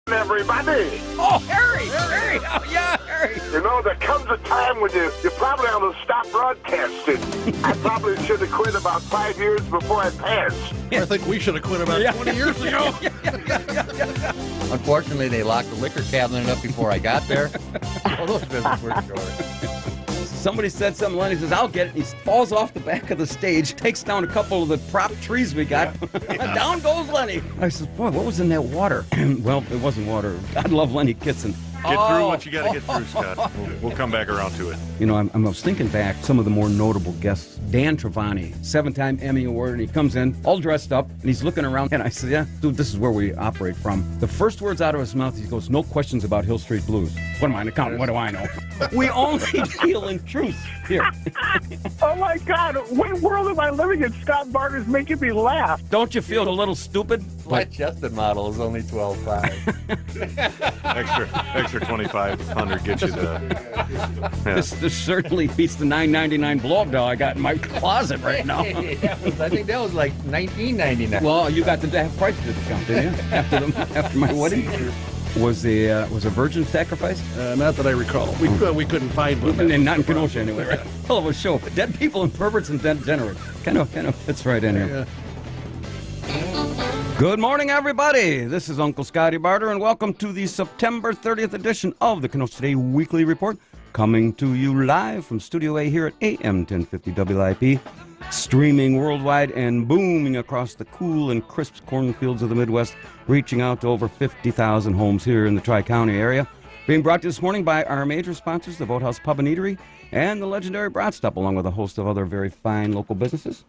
Everybody. Oh, Harry! Harry! Oh, yeah, Harry! You know, there comes a time when you probably ought to stop broadcasting. I probably should have quit about 5 years before I passed. I think we should have quit about 20 years ago. Unfortunately, they locked the liquor cabinet up before I got there. All those business were short. Somebody said something, Lenny says, I'll get it. He falls off the back of the stage, takes down a couple of the prop trees we got. Down goes Lenny. I said, boy, what was in that water? Well, it wasn't water. God love Lenny Kitson. Get through what you got to get through, Scott. We'll come back around to it. You know, I was thinking back, some of the more notable guests. Dan Travani, 7-time Emmy Award, and he comes in all dressed up, and he's looking around, and I said, yeah, dude, this is where we operate from. The first words out of his mouth, he goes, no questions about Hill Street Blues. What am I, an accountant? What do I know? We only deal in truth here. Oh, my God. What world am I living in? Scott Barter's making me laugh. Don't you feel a little stupid? My chested model is only Extra 2,500 gets you the. Yeah. This certainly beats the $9.99 blow-up doll I got in my closet right now. I think that was like $19.99. Well, you got the price discount, didn't you? After my wedding. Was a virgin sacrifice? Not that I recall. We couldn't find one. And not in Kenosha anyway, right? Hell of a show. Dead people and perverts and degenerates. Kind of fits right in here. Good morning, everybody. This is Uncle Scotty Barter, and welcome to the September 30th edition of the Kenosha Today Weekly Report, coming to you live from Studio A here at AM 1050 WIP, streaming worldwide and booming across the cool and crisp cornfields of the Midwest, reaching out to over 50,000 homes here in the Tri-County area. Being brought to you this morning by our major sponsors, the Boathouse Pub and Eatery, and the legendary Brat Stop, along with a host of other very fine local businesses.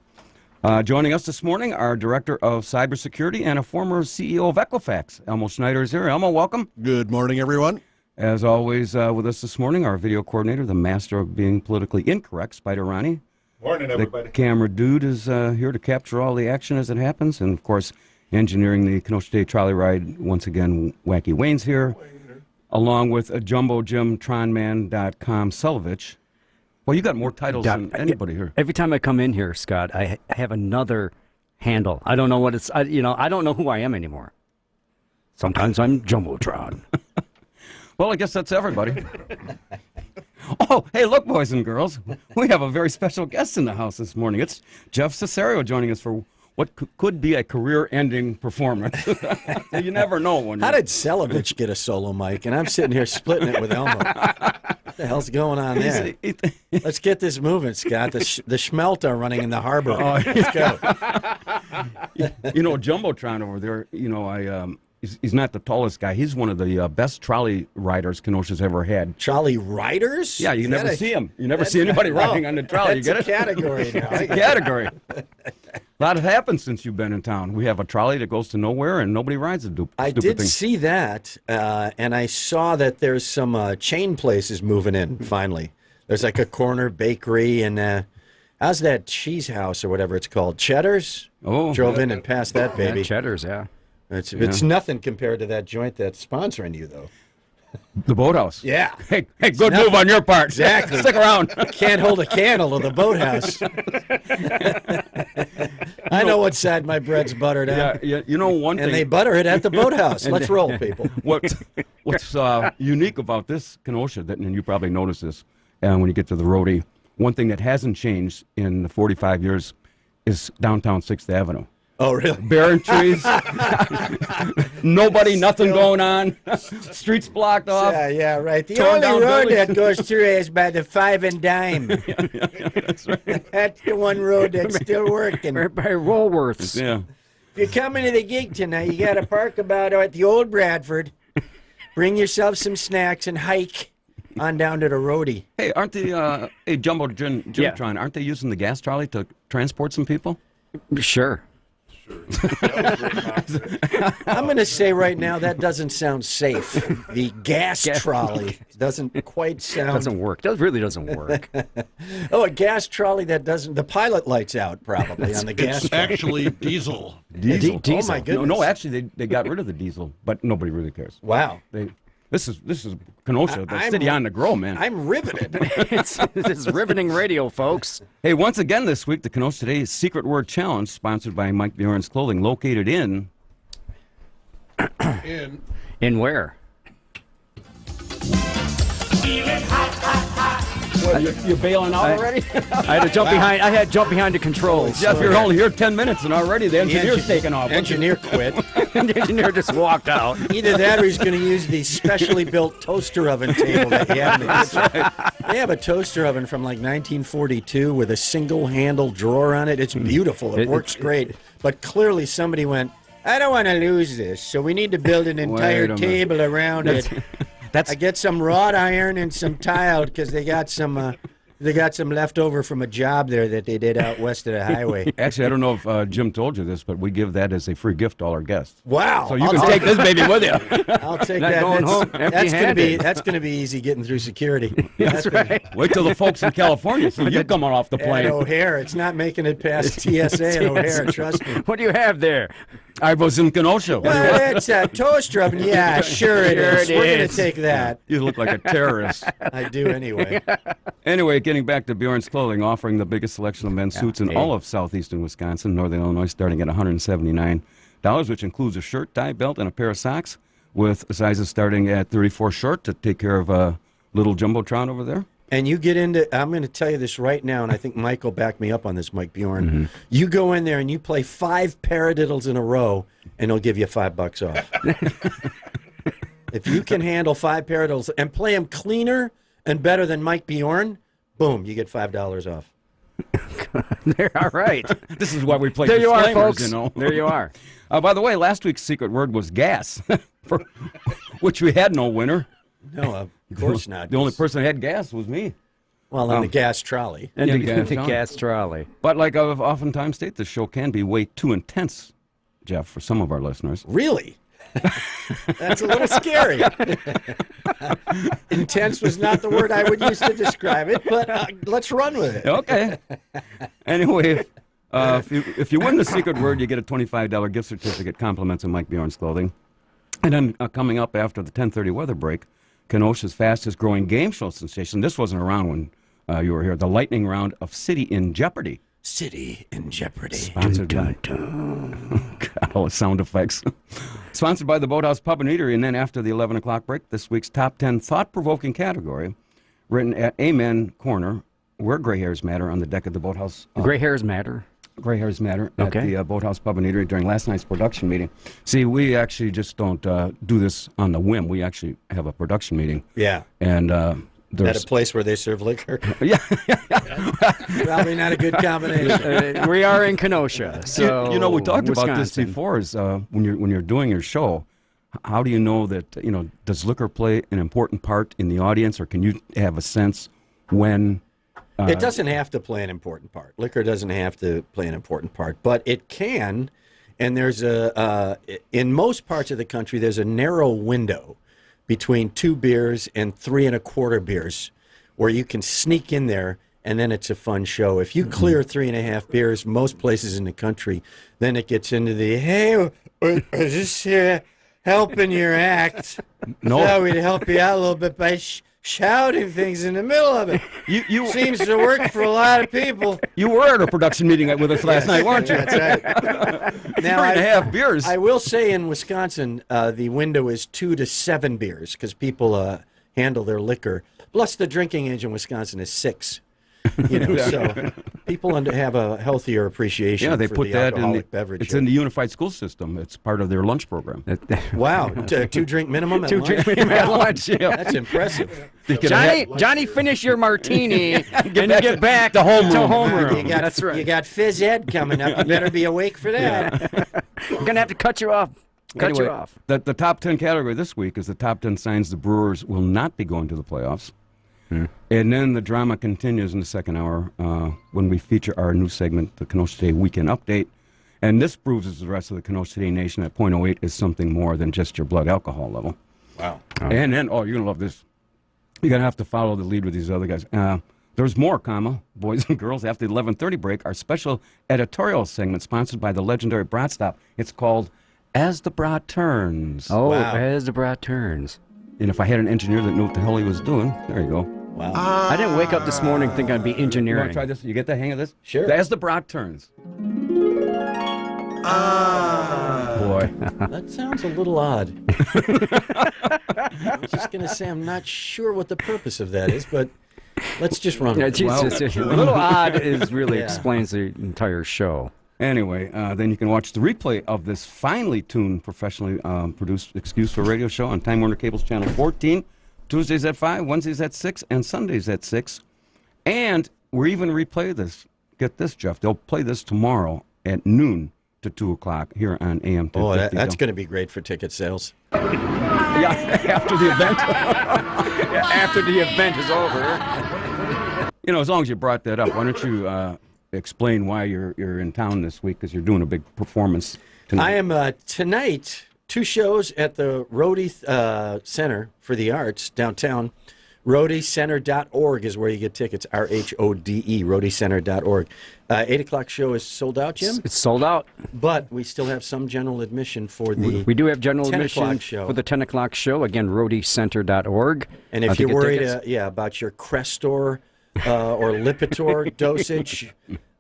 Joining us this morning, our Director of Cybersecurity and a former CEO of Equifax, Elmo Schneider is here. Elmo, welcome. Good morning, everyone. As always, with us this morning, our video coordinator, the master of being politically incorrect, Spider Ronnie. Morning, everybody. The camera dude is here to capture all the action as it happens. And, of course, engineering the Kenosha Day trolley ride, once again, Wacky Wayne's here, along with a Jumbo Jim, Tronman.com, Selvich. Well, you got more titles than anybody here. Every time I come in here, Scott, I have another handle. I don't know what it's, I don't know who I am anymore. Sometimes I'm Jumbotron. Well, I guess that's everybody. Oh, hey, look, boys and girls. We have a very special guest in the house this morning. It's Jeff Cesario joining us for what could be a career-ending performance. You never know. How did Selvich get a solo mic? And I'm sitting here splitting it with Elmo. What the hell's going on there? Let's get this moving, Scott. The schmelt are running in the harbor. Oh, let's go. You know, Jumbotron over there, he's not the tallest guy. He's one of the best trolley riders Kenosha's ever had. Trolley riders? Yeah, you never see him. You never see anybody riding on the trolley. You get it? Category now. It's a category. A lot has happened since you've been in town. We have a trolley that goes to nowhere, and nobody rides a stupid I did thing. see that, and I saw that there's some chain places moving in, finally. There's like a corner bakery, and how's that cheese house or whatever it's called? Cheddar's? Oh. Drove in and passed that baby. Yeah, Cheddar's, yeah. It's nothing compared to that joint that's sponsoring you, though. The Boathouse. Yeah. Hey, good move on your part. Exactly. Stick around. Can't hold a candle to the Boathouse. I know what side my bread's buttered at. Yeah, you know one thing. And they butter it at the Boathouse. Let's roll, people. What's unique about this Kenosha, and you probably noticed this when you get to the roadie, one thing that hasn't changed in the 45 years is downtown 6th Avenue. Oh, really? Barren trees. Nobody, nothing going on. Streets blocked off. Yeah, right. The Torn only down road buildings. that goes through is by the 5 and Dime. That's right. That's the one road that's still working. Right by Woolworths. Yeah. If you're coming to the gig tonight, you got to park about at the old Bradford. Bring yourself some snacks and hike on down to the roadie. Hey, aren't the Jumbo Jimtron, aren't they using the gas trolley to transport some people? Sure. I'm going to say right now that doesn't sound safe. The gas trolley doesn't quite sound. Doesn't work. That really doesn't work. Oh, a gas trolley that doesn't. The pilot lights out probably on the gas. It's actually diesel. Diesel. Oh my goodness. No, actually, they got rid of the diesel, but nobody really cares. Wow. This is Kenosha, the city on the grow, man. I'm riveted. This is riveting radio, folks. Hey, once again this week, the Kenosha Today Secret Word Challenge, sponsored by Mike Bjorn's Clothing, located in In where? You're bailing out already? I had to jump behind. I had to jump behind the controls. Jeff, you're only here 10 minutes, and already the engineer's taking off. Engineer quit. The engineer just walked out. Either that or he's going to use the specially built toaster oven table that you have in the kitchen. They have a toaster oven from like 1942 with a single handle drawer on it. It's beautiful. It works great. But clearly somebody went, I don't want to lose this, so we need to build an entire table around it. I get some wrought iron and some tile because they got some left over from a job there that they did out west of the highway. Actually, I don't know if Jim told you this, but we give that as a free gift to all our guests. Wow! So you can take this baby with you. I'll take Not that. going home That's going to be easy getting through security. That's right. Wait till the folks in California see you coming off the At plane. O'Hare, it's not making it past TSA at O'Hare. Trust me. What do you have there? I was in Kenosha. Well, it's a toaster oven. Yeah, sure it is. We're going to take that. You look like a terrorist. I do anyway. Anyway, getting back to Bjorn's Clothing, offering the biggest selection of men's suits in all of southeastern Wisconsin, northern Illinois, starting at $179, which includes a shirt, tie, belt, and a pair of socks, with sizes starting at 34 short to take care of a little jumbotron over there. And you get into, I'm going to tell you this right now, and I think Mike will back me up on this, Mike Bjorn. You go in there and you play 5 paradiddles in a row, and he'll give you $5 off. If you can handle 5 paradiddles and play them cleaner and better than Mike Bjorn, boom, you get $5 off. There, all right. This is why we play There you are, disclaimers, folks. you know. There you are. By the way, last week's secret word was gas, for which we had no winner. No, of course not. The only person that had gas was me. Well, on the gas trolley. And Yeah, the gas gas trolley. But like I've oftentimes stated, the show can be way too intense, Jeff, for some of our listeners. Really? That's a little scary. Intense was not the word I would use to describe it, but let's run with it. Okay. Anyway, if you win the secret word, you get a $25 gift certificate, compliments of Mike Bjorn's Clothing. And then coming up after the 10:30 weather break, Kenosha's fastest growing game show sensation. This wasn't around when you were here. The lightning round of City in Jeopardy. City in Jeopardy. Sponsored by God, all the sound effects. Sponsored by the Boathouse Pub and Eatery. And then after the 11 o'clock break, this week's top 10 thought-provoking category, written at Amen Corner, where gray hairs matter on the deck of the Boathouse. Gray hairs matter. Gray hairs matter Okay. at the Boathouse Pub and Eatery during last night's production meeting. See, we actually just don't do this on the whim. We actually have a production meeting. Yeah. And At there's... a place where they serve liquor. Yeah. Probably not a good combination. We are in Kenosha, so you know, we talked about this Wisconsin. before. Is when you're doing your show, how do you know that does liquor play an important part in the audience, or can you have a sense when? It doesn't have to play an important part. Liquor doesn't have to play an important part, but it can. And there's in most parts of the country, there's a narrow window between 2 beers and 3 1/4 beers where you can sneak in there, and then it's a fun show. If you clear 3 1/2 beers, most places in the country, then it gets into the, hey, is this helping your act? No. Thought we'd help you out a little bit by shouting things in the middle of it. You Seems to work for a lot of people. you were at a production meeting with us last night, weren't you? That's right. 3 1/2 beers. I will say in Wisconsin, the window is 2 to 7 beers because people handle their liquor. Plus, the drinking age in Wisconsin is 6. So people have a healthier appreciation. Yeah, they for put the that in alcoholic beverage. it's in the unified school system. It's part of their lunch program. Wow, 2 drink minimum at 2 lunch? drink minimum at lunch. That's impressive. Johnny, finish your martini and get back to homeroom. You got, That's right. You got phys ed coming up. You better be awake for that. I'm gonna have to cut you off. Cut you Anyway, off. The top 10 category this week is the top 10 signs the Brewers will not be going to the playoffs. And then the drama continues in the second hour when we feature our new segment, the Kenosha Today Weekend Update. And this proves to the rest of the Kenosha Today Nation that .08 is something more than just your blood alcohol level. Wow. And then, you're going to love this. You're going to have to follow the lead with these other guys. There's more, boys and girls, after the 11:30 break, our special editorial segment sponsored by the legendary Brat Stop. It's called As the Brat Turns. Oh, Wow. as the brat turns. And if I had an engineer that knew what the hell he was doing, there you go. Wow. I didn't wake up this morning thinking I'd be You want engineering. to try this? You get the hang of this? Sure. As the Brat Turns. Boy. That sounds a little odd. I was just going to say I'm not sure what the purpose of that is, but let's just run Yeah, with it. Jesus, a little odd is really Yeah. explains the entire show. Anyway, then you can watch the replay of this finely tuned, professionally produced Excuse for Radio show on Time Warner Cable's Channel 14, Tuesdays at 5, Wednesdays at 6, and Sundays at 6. And we're even replay this. Get this, Jeff. They'll play this tomorrow at noon to 2 o'clock here on AM 1050. Oh, that's going to be great for ticket sales. Yeah, after the event. After the event is over. You know, as long as you brought that up, why don't you explain why you're in town this week, because you're doing a big performance tonight. I am tonight, 2 shows at the Rhode Center for the Arts downtown. RhodeCenter.org is where you get tickets. RHODE, RhodeCenter.org. 8 o'clock show is sold out, Jim, It's sold out. but we still have some general admission for the We do have general 10 admission o'clock show. for the 10 o'clock show. Again, RhodeCenter.org. And if to you're get worried, tickets. about your Crestor or Lipitor dosage,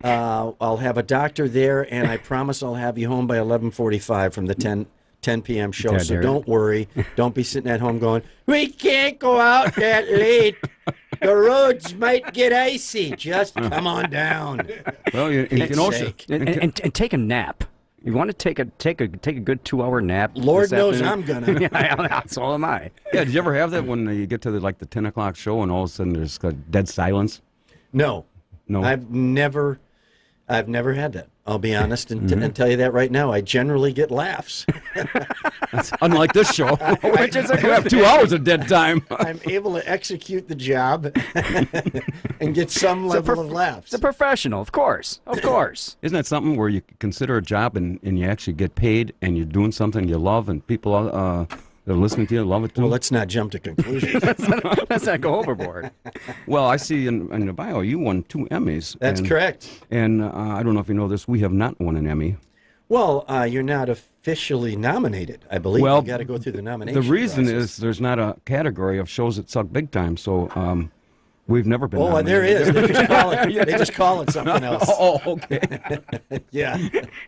I'll have a doctor there, and I promise I'll have you home by 11:45 from the 10 p.m. show. Yeah, So dear. don't worry. Don't be sitting at home going, we can't go out that late. The roads might get icy. Just come on down. Well, in Heck's Kenosha. sake. And take a nap. You want to take a good 2-hour nap? Lord this knows afternoon? I'm gonna. Yeah, so am I. Yeah, did you ever have that when you get to the 10 o'clock show and all of a sudden there's dead silence? No. No. I've never had that. I'll be honest and tell you that right now. I generally get laughs. Unlike this show, which is you have 2 hours of dead time. I'm able to execute the job and get some level of laughs. It's a professional, of course. Of course. Isn't that something where you consider a job and you actually get paid and you're doing something you love and people that are listening to you love it too? Well, let's not jump to conclusions. Let's not go overboard. Well, I see in the bio you won 2 Emmys. That's and- correct. And I don't know if you know this, we have not won an Emmy. Well, you're not officially nominated, I believe. Well, you got to go through the nomination The reason process. is there's not a category of shows that suck big time, so we've never been Oh, nominated. there is. They just call it something else. Oh, okay. Yeah.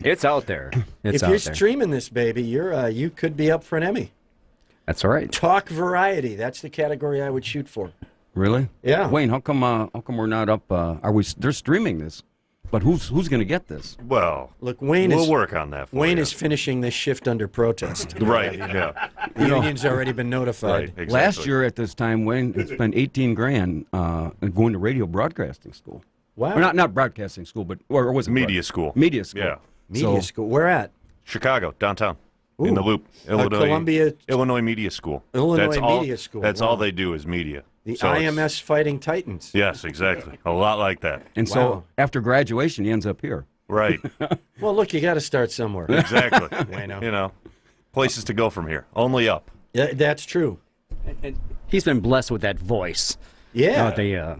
It's out there. It's If out you're there. streaming this baby, you could be up for an Emmy. That's all right. Talk variety. That's the category I would shoot for. Really? Yeah. Wayne, how come we're not up? They're streaming this, but who's going to get this? Well, Look, Wayne we'll is work on that for Wayne you. is finishing this shift under protest. Right, yeah. The union's already been notified. Right, exactly. Last year at this time, Wayne had spent $18,000 going to radio broadcasting school. Wow. Or not broadcasting school, but or was it Media school. Media school. Yeah. Media So- school. Where at? Chicago, downtown. In Ooh. the Loop. Illinois Media School. Illinois That's all, Media School, That's wow. all they do is media. The So it's- IMS Fighting Titans. Yes, exactly. A lot like that. And Wow. so after graduation, he ends up here. Right. Well, look, you got to start somewhere. Exactly. Wayno. You know, places to go from here. Only up. Yeah, that's true. He's been blessed with that voice. Yeah.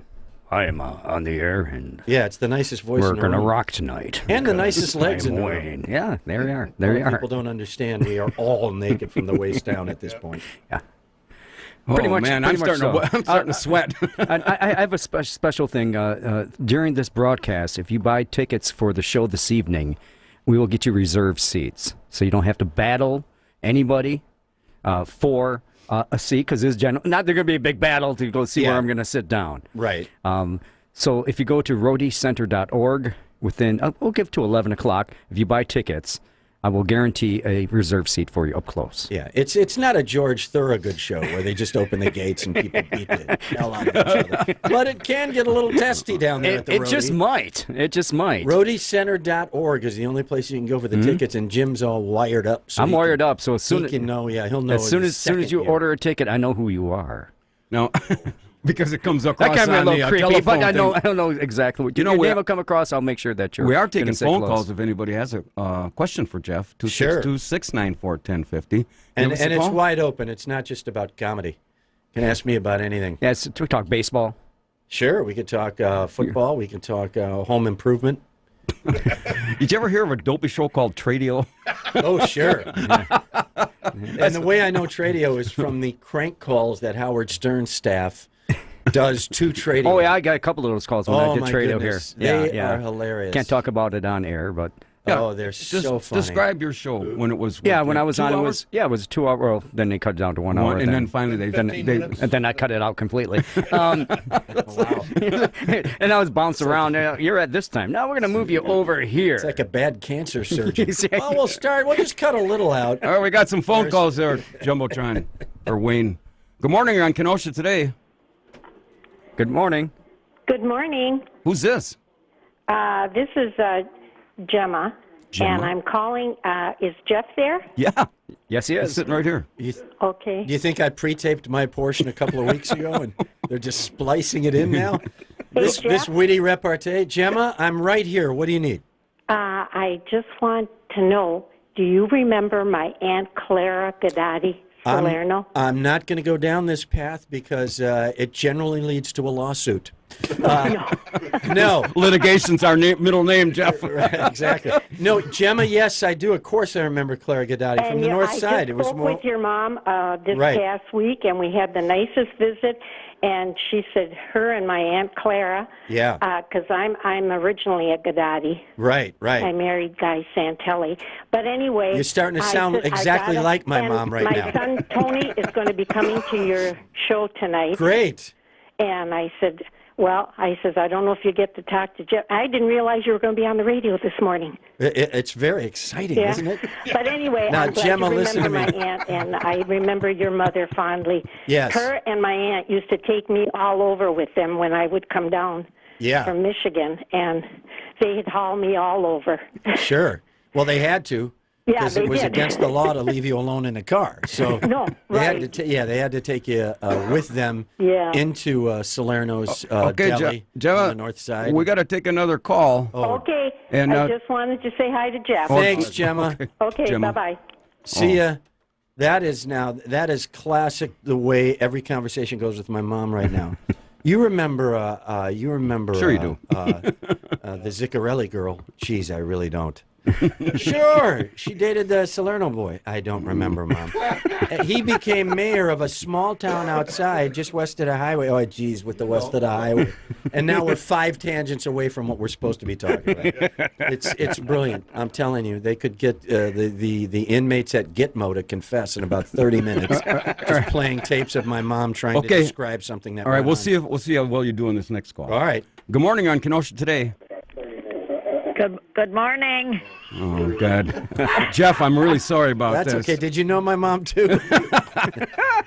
I am on the air and Yeah, it's the nicest voice we're in the going to room. rock tonight. And the because nicest legs in I'm the room. Wayne. Yeah, there you are. There you are. People don't understand. We are all naked from the waist down at this point. Pretty oh, much- man, pretty much so. I'm starting to sweat. I have a special thing. During this broadcast, if you buy tickets for the show this evening, we will get you reserved seats. So you don't have to battle anybody for a seat, because there's not there's going to be a big battle to go see Yeah. where I'm going to sit down. Right. So if you go to RhodeCenter.org, we'll give to 11 o'clock. If you buy tickets, I will guarantee a reserved seat for you up close. Yeah, it's not a George Thorogood show where they just open the gates and people beat the hell out of each other. But it can get a little testy down there at the It just might. It just might. RhodeCenter.org is the only place you can go for the tickets, and Jim's all wired up. So I'm he wired can- up, so as soon He can know, he'll know. as soon in as soon as second you here. order a ticket, I know who you are. No, because it comes across That kind of on a little the creepy, telephone but I thing. don't know exactly what You know, your we name are- will come across. I'll make sure that you're. We are gonna taking stay phone close. calls if anybody has a question for Jeff. Sure. 262-694-1050. And Give us a it's call. wide open. It's not just about comedy. You can ask me about anything. Yeah, we talk baseball. Sure, we could talk football. We can talk home improvement. Did you ever hear of a dopey show called Tradio? Oh, sure. And the way I know Tradio is from the crank calls that Howard Stern's staff does to Tradio. Oh yeah, I got a couple of those calls when I Oh, did my trade out goodness. here. They are hilarious. Can't talk about it on air, but Oh, they're so funny. Describe your show when it was. Yeah, what, when I was 2 on, hours? it was 2 hours. Well, then they cut it down to 1 hour. And then finally they 15 minutes. and then I cut it out completely. Wow. And I was bouncing around. You're at this time. Now we're going to move you over here. It's like a bad cancer surgeon. Exactly. Well, we'll just cut a little out. All right, we got some phone calls there, Jumbotron or Wayne. Good morning. You're on Kenosha today. Good morning. Good morning. Who's this? This is Gemma, and I'm calling. Is Jeff there? Yeah, Yes, he he's is. sitting right here. Okay. Do you think I pre-taped my portion a couple of weeks ago and they're just splicing it in now? This Jeff? witty repartee. Gemma, I'm right here. What do you need? I just want to know, do you remember my Aunt Clara Gadati Salerno? I'm not going to go down this path because it generally leads to a lawsuit. No. Litigation's our middle name, Jeff. Right, exactly. No, Gemma, yes, I do. Of course I remember Clara Gadati from the north side. I just spoke with your mom this Right. past week, and we had the nicest visit. And she said her and my Aunt Clara. Yeah. Because I'm originally a Gadati. Right. I married Guy Santelli. But anyway, You're starting to sound I exactly gotta- like my and mom right now. My son Tony is going to be coming to your show tonight. Great. And I said, I don't know if you get to talk to Jeff. I didn't realize you were going to be on the radio this morning. It's very exciting, Yeah. isn't it? But anyway, Now, I'm glad Gemma, you listen to remember me. my aunt, and I remember your mother fondly. Yes. Her and my aunt used to take me all over with them when I would come down Yeah. from Michigan, and they'd haul me all over. Sure. Well, they had to. Yeah, Because they it was did. against the law to leave you alone in a car. So No, they right. had to they had to take you with them Yeah. into Salerno's Okay, deli Gemma, on the north side. we got to take another call. Okay, And, I just wanted to say hi to Jeff. Thanks, Gemma. Okay, Gemma. bye-bye. See ya. That is classic. The way every conversation goes with my mom right now. You remember? Sure you do. The Ziccarelli girl. Jeez, I really don't. Sure, she dated the Salerno boy. I don't remember, Mom. He became mayor of a small town outside, just west of the highway. Oh, geez, with the west of the highway. And now we're 5 tangents away from what we're supposed to be talking about. It's brilliant. I'm telling you, they could get the inmates at Gitmo to confess in about 30 minutes, just playing tapes of my mom trying to describe something that. All right, went on. we'll see how well you do on this next call. All right. Good morning on Kenosha today. Good morning. Oh, God. Jeff, I'm really sorry about That's this. okay. Did you know my mom, too?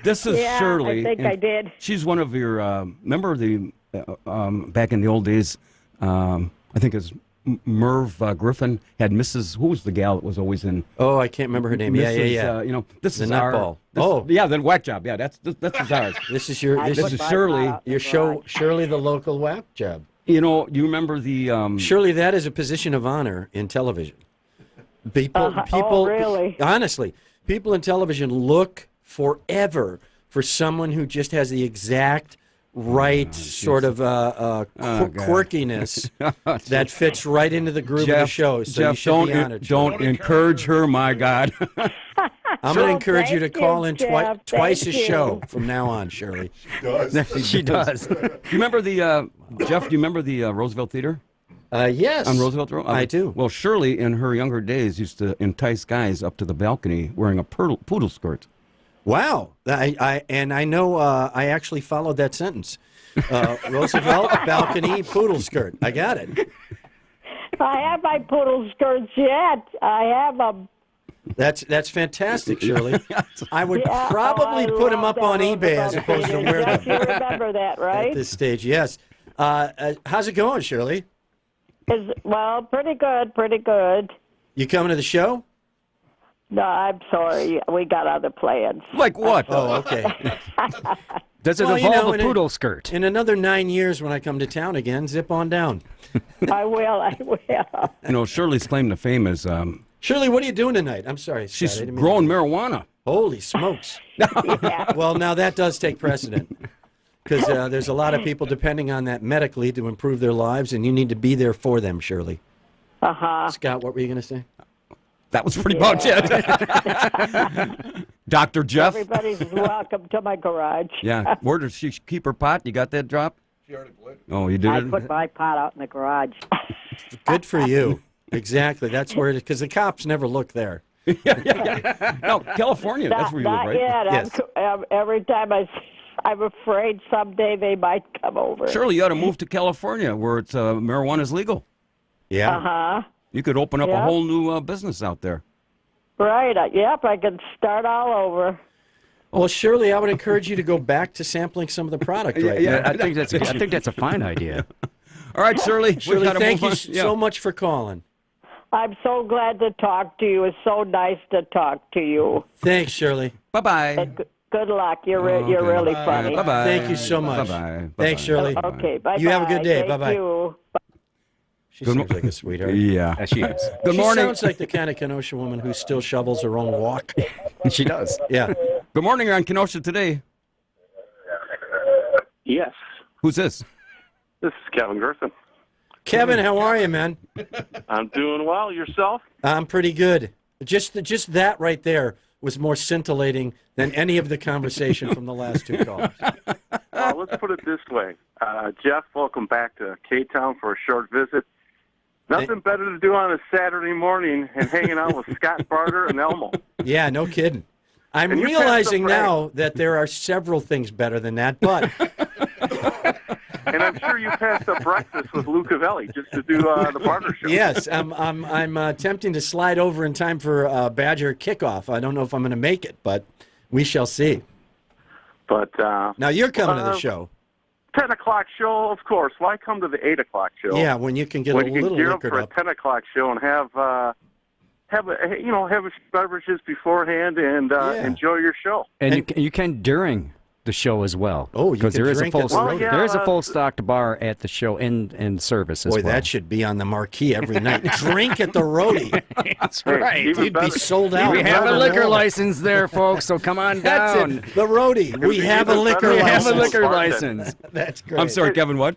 This is Yeah, Shirley. I think and I did. She's one of your, remember the, back in the old days, I think it's Merv Griffin had Mrs. Who was the gal that was always in? Oh, I can't remember her name. Mrs., Yeah. you know, this The is nutball. our. Yeah, the whack job. Yeah, that's is ours. This is your. This is Shirley. Your show, Shirley, the local whack job. You know, you remember the? Surely that is a position of honor in television. People, Oh, really? honestly, people in television look forever for someone who just has the exact right sort of quirkiness that fits right into the groove of the show. So you Jeff, should be honored. don't encourage her, my God. I'm going to encourage you to thank call you, in Jeff. twice a Thank you. show from now on, Shirley. She does. Do you remember the Jeff? Do you remember the Roosevelt Theater Yes. on Roosevelt Road? I do. Well, Shirley, in her younger days, used to entice guys up to the balcony wearing a poodle skirt. Wow. I know I actually followed that sentence. Roosevelt, balcony, poodle skirt. I got it. I have my poodle skirts yet. I have them. That's fantastic, Shirley. I would Yeah, probably I put them love up on that eBay as Roosevelt opposed to Theater. wear Yes, them you remember that, at right? this stage. Yes. How's it going, Shirley? Well, pretty good. You coming to the show? No, I'm sorry. We got other plans. Like what? Oh, okay. Does it Well, you involve know, a poodle skirt? In another 9 years, when I come to town again, zip on down. I will. You know, Shirley's claim to fame is Shirley, what are you doing tonight? I'm sorry, Scott, she's I didn't mean growing to- marijuana. Holy smokes. Yeah. Well, now that does take precedent because there's a lot of people depending on that medically to improve their lives, and you need to be there for them, Shirley. Uh-huh. Scott, what were you going to say? That was pretty much it. Dr. Jeff. Everybody's welcome to my garage. Yeah. Where does she keep her pot? You got that drop? She already played. Oh, you did I it? put my pot out in the garage. Good for you. Exactly. That's where it is, because the cops never look there. No, California. That's where you live, Not right? yet. Yes. Every time I'm afraid someday they might come over. Shirley, you ought to move to California where it's marijuana is legal. Yeah. Uh-huh. You could open up a Yep. whole new business out there. Right. Yep, I can start all over. Well, Shirley, I would encourage you to go back to sampling some of the product right now. I think that's a fine idea. All right, Shirley. Shirley, we gotta thank move you on. so much for calling. I'm so glad to talk to you. It's so nice to talk to you. Thanks, Shirley. Bye-bye. And good luck. You're Okay. you're really Bye. funny. Bye-bye. Thank you so much. Bye-bye. Thanks, Shirley. Okay. Bye. You have a good day. Thank Bye-bye. you. She seems like a sweetheart. Yeah. She is. Good She morning. sounds like the kind of Kenosha woman who still shovels her own walk. She does. Yeah. Good morning. You're on Kenosha today. Yes. Who's this? This is Kevin Gerson. Kevin, how are you, man? I'm doing well. Yourself? I'm pretty good. Just that right there was more scintillating than any of the conversation from the last two calls. Let's put it this way. Jeff, welcome back to K-Town for a short visit. Nothing better to do on a Saturday morning and hanging out with Scott Barter and Elmo. Yeah, no kidding. I'm And you realizing passed the now that there are several things better than that, but And I'm sure you passed up breakfast with Lou Cavelli just to do the Barter show. yes, I'm attempting to slide over in time for Badger kickoff. I don't know if I'm going to make it, but we shall see. But Now you're coming to the show. 10 o'clock show, of course. Why come to the 8 o'clock show? Yeah, when you can get when a you can little gear up liquored for up. a 10 o'clock show and have beverages beforehand and enjoy your show. And you can during the show as well. Oh, you because can there is a drink full at the road. there is a full stocked bar at the show and service as Boy, well. that should be on the marquee every night. Drink at the roadie. That's Hey, right. even You'd be better. sold out. We have a Never liquor know. license there, folks. So come on That's down. it. The roadie. We be have a even liquor better. We have license. a liquor Bartender. license. That's great. I'm sorry, Kevin, what?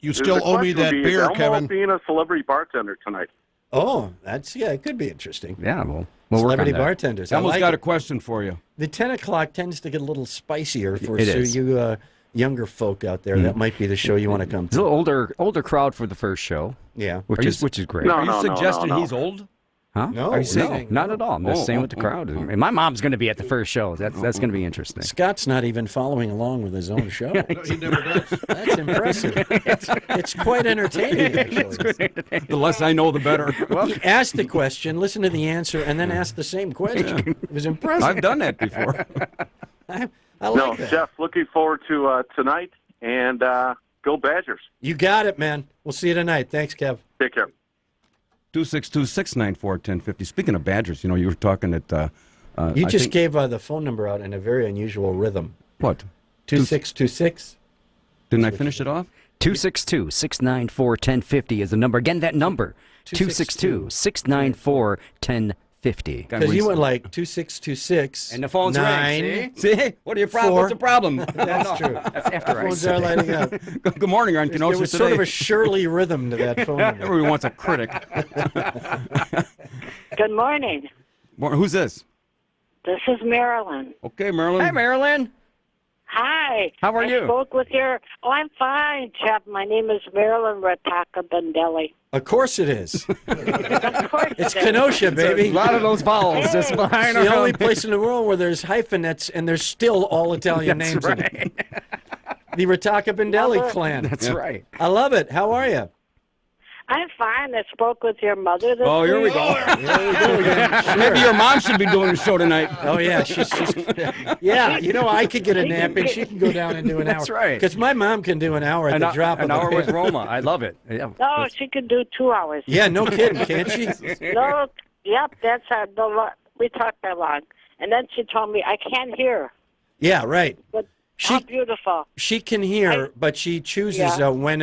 You The still owe me question would that be, beer, is Elmo Kevin. being a celebrity bartender tonight? Oh, it could be interesting. Yeah, we'll work Celebrity on that. bartenders. I Elmo's like got a it. question for you. The 10 o'clock tends to get a little spicier for It is. you younger folk out there. That might be the show you want to come It's a to. little older crowd for the first show, Yeah. which is great. No, Are you no, no, suggesting no. he's old? Huh? No, Are you saying? no. Not at all. I'm just saying with the crowd. And my mom's going to be at the first show. That's going to be interesting. Scott's not even following along with his own show. He never does. That's impressive. It's quite entertaining, actually. The less I know, the better. He asked the question, listened to the answer, and then asked the same question. It was impressive. I've done that before. I No, like that. Jeff, looking forward to tonight, and go Badgers. You got it, man. We'll see you tonight. Thanks, Kev. Take care. 262-694-1050. Speaking of Badgers, you were talking at... You I just think- gave the phone number out in a very unusual rhythm. What? 2626. Didn't I finish it off? 262-694-1050 is the number. Again, that number. 262-694-1050. Because you went like 2626. And the phone's 9. ring, See? What are your problems? 4. What's the problem? That's true. That's after I Phones said are it. lighting up. Good morning, you're on There Kenosha was today. sort of a Shirley rhythm to that phone number. Everybody wants a critic. Good morning. Who's this? This is Marilyn. Okay, Marilyn. Hi, Marilyn. Hi. How are you? I spoke with your... Oh, I'm fine, Jeff. My name is Marilyn Rataka Bendelli. Of course it is. Of course It's it is. Kenosha, A baby. lot of those vowels just It's flying the around. only place in the world where there's hyphenates and there's still all Italian That's names in it. right. The Rataka Bendelli Love it. clan. That's right. I love it. How are you? I'm fine. I spoke with your mother this Oh, here we week. go. There we go again. Sure. Maybe your mom should be doing the show tonight. Oh yeah, she's yeah. I could get a nap and she can go down and do an hour. That's right. Because my mom can do an hour at the drop of an a hour hat. with Roma. I love it. Yeah. No, she could do 2 hours. Yeah, no kidding, can't she? No, yep, that's we talked that long. And then she told me, I can't hear. Yeah, right. But She- how beautiful. She can hear, but she chooses Yeah. when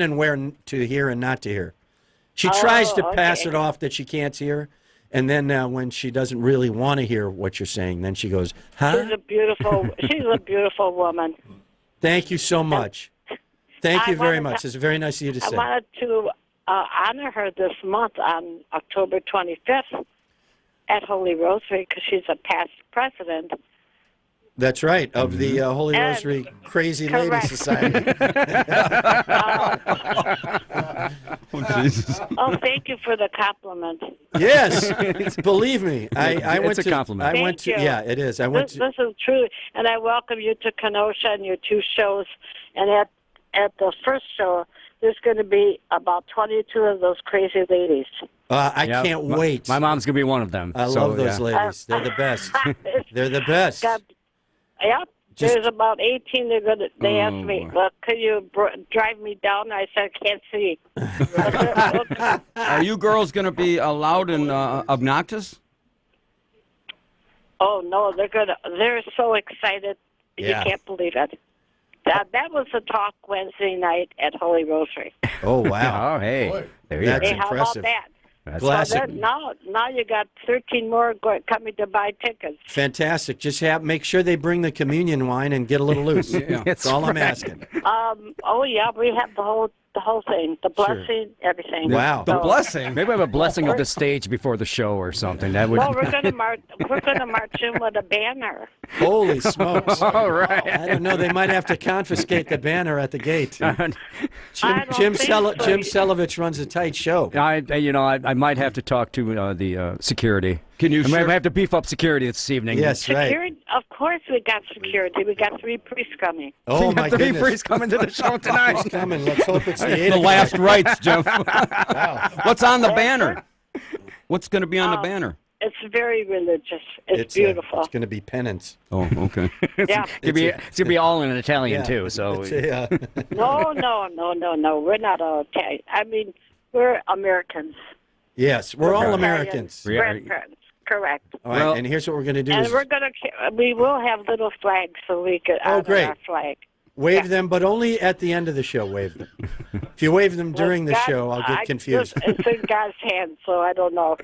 and where to hear and not to hear. She tries to pass okay. it off that she can't hear, and then when she doesn't really want to hear what you're saying, then she goes, "Huh?" She's a beautiful woman. Thank you so much. Thank I you very wanted much. to- It's very nice of you to I say. wanted to honor her this month on October 25th at Holy Rosary because she's a past president. That's right, of the Holy And- Rosary Crazy Lady correct. Society. Oh, Jesus. Oh, thank you for the compliment. Yes, believe me, I went a to compliment. I went to Thank you. yeah, it is. I went This is true, and I welcome you to Kenosha and your 2 shows. And at the first show, there's going to be about 22 of those crazy ladies. I Yeah, can't my- wait. My mom's gonna be one of them. I so, love those yeah. ladies. They're the best. They're the best. Yep. Just- There's about 18. They asked me, boy. well, could you drive me down? I said, can't see. Are you girls going to be loud and obnoxious? Oh, no, they're so excited. Yeah. You can't believe it. That was the talk Wednesday night at Holy Rosary. Oh wow, Oh, hey. There you That's go. Hey, how impressive. about that? That's Classic. Now you got 13 more coming to buy tickets. Fantastic. Just make sure they bring the communion wine and get a little loose. That's all I'm asking. Oh yeah, we have the whole thing, the blessing, everything. Wow. The So- blessing. Maybe we have a blessing of the stage before the show or something. That would. Well, we're gonna march. We're gonna march in with a banner. Holy smokes. All right. I don't know. They might have to confiscate the banner at the gate. I don't Jim think so. Celovich runs a tight show. I might have to talk to the security. Can you I might share- have to beef up security this evening. Yes, right. Security, of course, we got security. We got 3 priests coming. Oh, my Three goodness. priests coming to the show tonight. He's coming. Let's hope it's the 8 The last rites, Jeff. Wow. What's on the banner? What's going to be on the banner? It's very religious. It's beautiful. It's going to be penance. Oh, okay. Yeah. It's gonna be all in Italian too. So It's a, No. We're not all Italian. I mean, we're Americans. yes, we're all Italian Americans. We are- grandparents. Correct. All right, Well- and here's what we're going to do And is we will have little flags so we could honor great. our flag. wave them, but only at the end of the show wave them. If you wave them during the God- show, I'll get confused. It's in God's hands, so I don't know.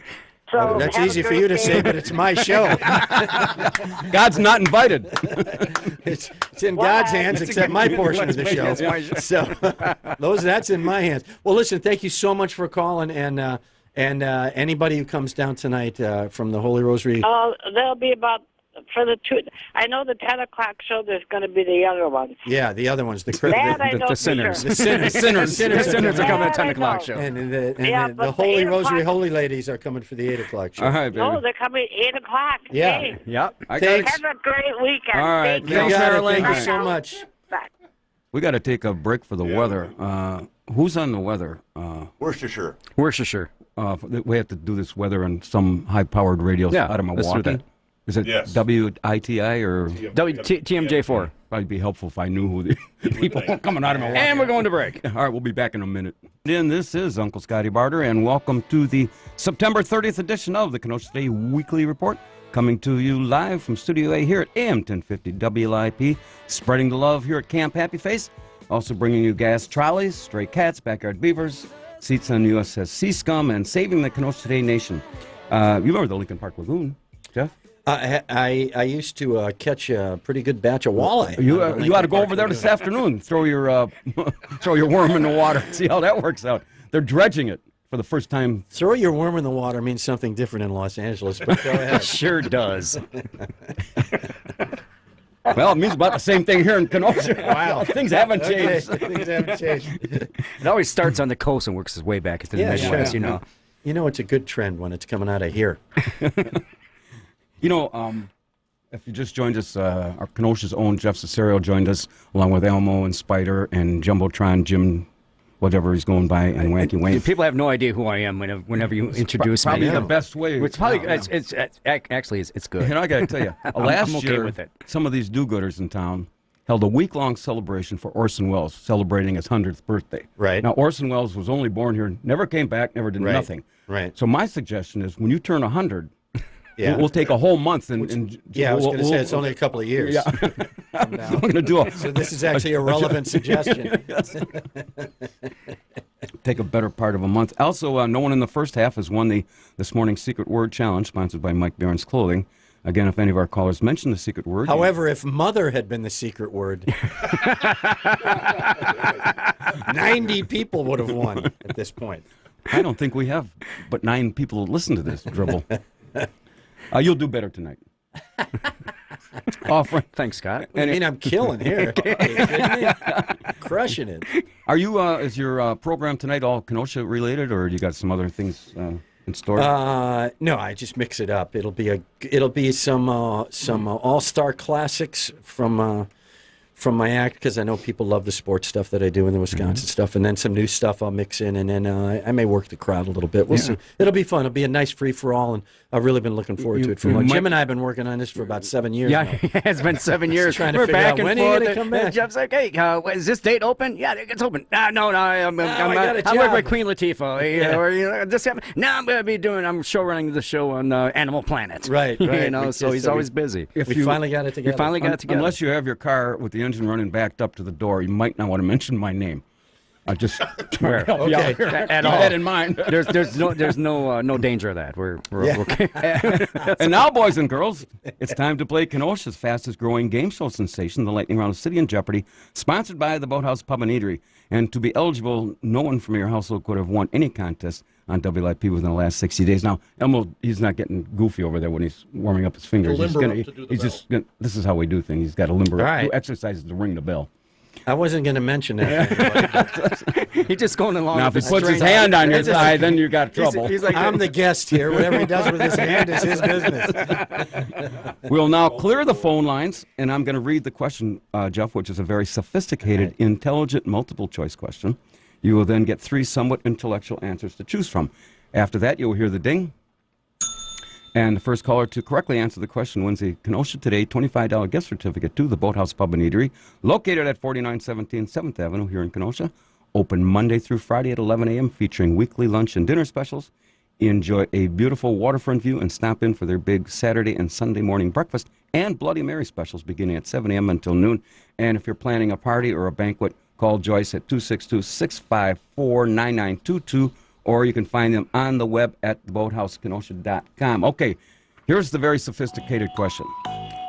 So That's have a easy for great you to day. say, but it's my show. God's not invited. It's in God's What? hands, except my portion of the show. So that's in my hands. Well, listen, thank you so much for calling, and anybody who comes down tonight from the Holy Rosary. There'll be about for the 2. I know the 10 o'clock show. There's going to be the younger ones. Yeah, the other ones, That I know the for sinners. sure. the sinners, The sinners are coming at That 10 I o'clock know. show. and the Yeah, but the Holy 8 Rosary o'clock- Holy Ladies are coming for the 8 o'clock show. All right, baby. No, they're coming 8 o'clock. Yeah. Hey, Yep. I got Thanks. have a great weekend. All right, Thank You you. thanks, got it. Marilyn. Thank you Bye so now. much. Bye. We got to take a break for the weather. Who's on the weather? Worcestershire. Worcestershire. We have to do this weather on some high-powered radio Yeah, out of let's do Milwaukee. that. Is it Yes. WITI or TMJ4. probably be helpful if I knew who the people coming out of Milwaukee. And we're going to break. All right, we'll be back in a minute. And this is Uncle Scotty Barter, and welcome to the September 30th edition of the Kenosha Today Weekly Report, coming to you live from Studio A here at AM 1050 WLIP, spreading the love here at Camp Happy Face, also bringing you gas trolleys, stray cats, backyard beavers, seats on USS Sea Scum, and saving the Kenosha Today Nation. You remember the Lincoln Park Lagoon, Jeff? I used to catch a pretty good batch of walleye. You ought to go over there this afternoon. Throw your throw your worm in the water. See how that works out. They're dredging it for the first time. Throw your worm in the water means something different in Los Angeles, but go ahead. Sure does. Well, it means about the same thing here in Kenosha. Wow, things haven't Okay, changed. things haven't changed. It always starts on the coast and works its way back into the Yeah, Midwest, sure. you know. You know, it's a good trend when it's coming out of here. You know, if you just joined us, our Kenosha's own Jeff Cesario joined us, along with Elmo and Spider and Jumbotron, Jim, whatever he's going by, and Wacky Wayne. People have no idea who I am whenever you introduce me. Probably you the know. best way. It's probably No, actually it's good. And I got to tell you, last I'm okay year, with it. some of these do-gooders in town held a week-long celebration for Orson Welles, celebrating his 100th birthday. Right. Now, Orson Welles was only born here, never came back, never did Right. nothing. Right. So my suggestion is, when you turn 100, Yeah. we'll take a whole month and Yeah, I was going to say we'll- it's only a couple of years. Yeah. We're going to do a So this is actually a relevant suggestion. take a better part of a month. Also, no one in the first half has won the This Morning's Secret Word Challenge, sponsored by Mike Barron's Clothing. Again, if any of our callers mention the secret word. However, if mother had been the secret word, 90 people would have won at this point. I don't think we have but 9 people who listen to this dribble. You'll do better tonight. offering. Thanks, Scott. I mean, I'm killing here. Are you kidding me? Crushing it. Are you? Is your program tonight all Kenosha related, or you got some other things in store? No, I just mix it up. It'll be some all-star classics from my act, because I know people love the sports stuff that I do and the Wisconsin stuff, and then some new stuff I'll mix in, and then I may work the crowd a little bit. We'll see. It'll be fun. It'll be a nice free-for-all, and I've really been looking forward to it. Jim and I have been working on this for about 7 years now. It's been 7 years. Trying to We're figure back out and when forth. are you gonna come back? Jeff's like, hey, is this date open? Yeah, it's open. I'm I got a I'm job. with Queen Latifah. Or, this happened. Now I'm going to be show running the show on Animal Planet. Right. So he's always busy. We finally got it together. We finally got it together. Unless you have your car with the engine running backed up to the door, you might not want to mention my name. I just Where? Okay. At all. keep that in mind. There's no danger of that. We're okay. And now, boys and girls, it's time to play Kenosha's fastest growing game show sensation, the Lightning Round of City and Jeopardy, sponsored by the Boathouse Pub and Eatery. And to be eligible, no one from your household could have won any contest on WIP within the last 60 days. Now, Elmo, he's not getting goofy over there when he's warming up his fingers. This is how we do things. He's got to limber up, do exercises to ring the bell. I wasn't going to mention that. He's just going along. Now, if with he puts his hand on your thigh, then you got trouble. He's like, I'm the guest here. Whatever he does with his hand is his business. We'll now clear the phone lines, and I'm going to read the question, Jeff, which is a very sophisticated, intelligent, multiple-choice question. You will then get 3 somewhat intellectual answers to choose from. After that, you'll hear the ding. And the first caller to correctly answer the question wins a Kenosha Today $25 gift certificate to the Boathouse Pub and Eatery, located at 4917 7th Avenue here in Kenosha. Open Monday through Friday at 11 a.m., featuring weekly lunch and dinner specials. Enjoy a beautiful waterfront view and stop in for their big Saturday and Sunday morning breakfast and Bloody Mary specials beginning at 7 a.m. until noon. And if you're planning a party or a banquet, call Joyce at 262-654-9922, or you can find them on the web at theboathousekenosha.com. Okay, here's the very sophisticated question.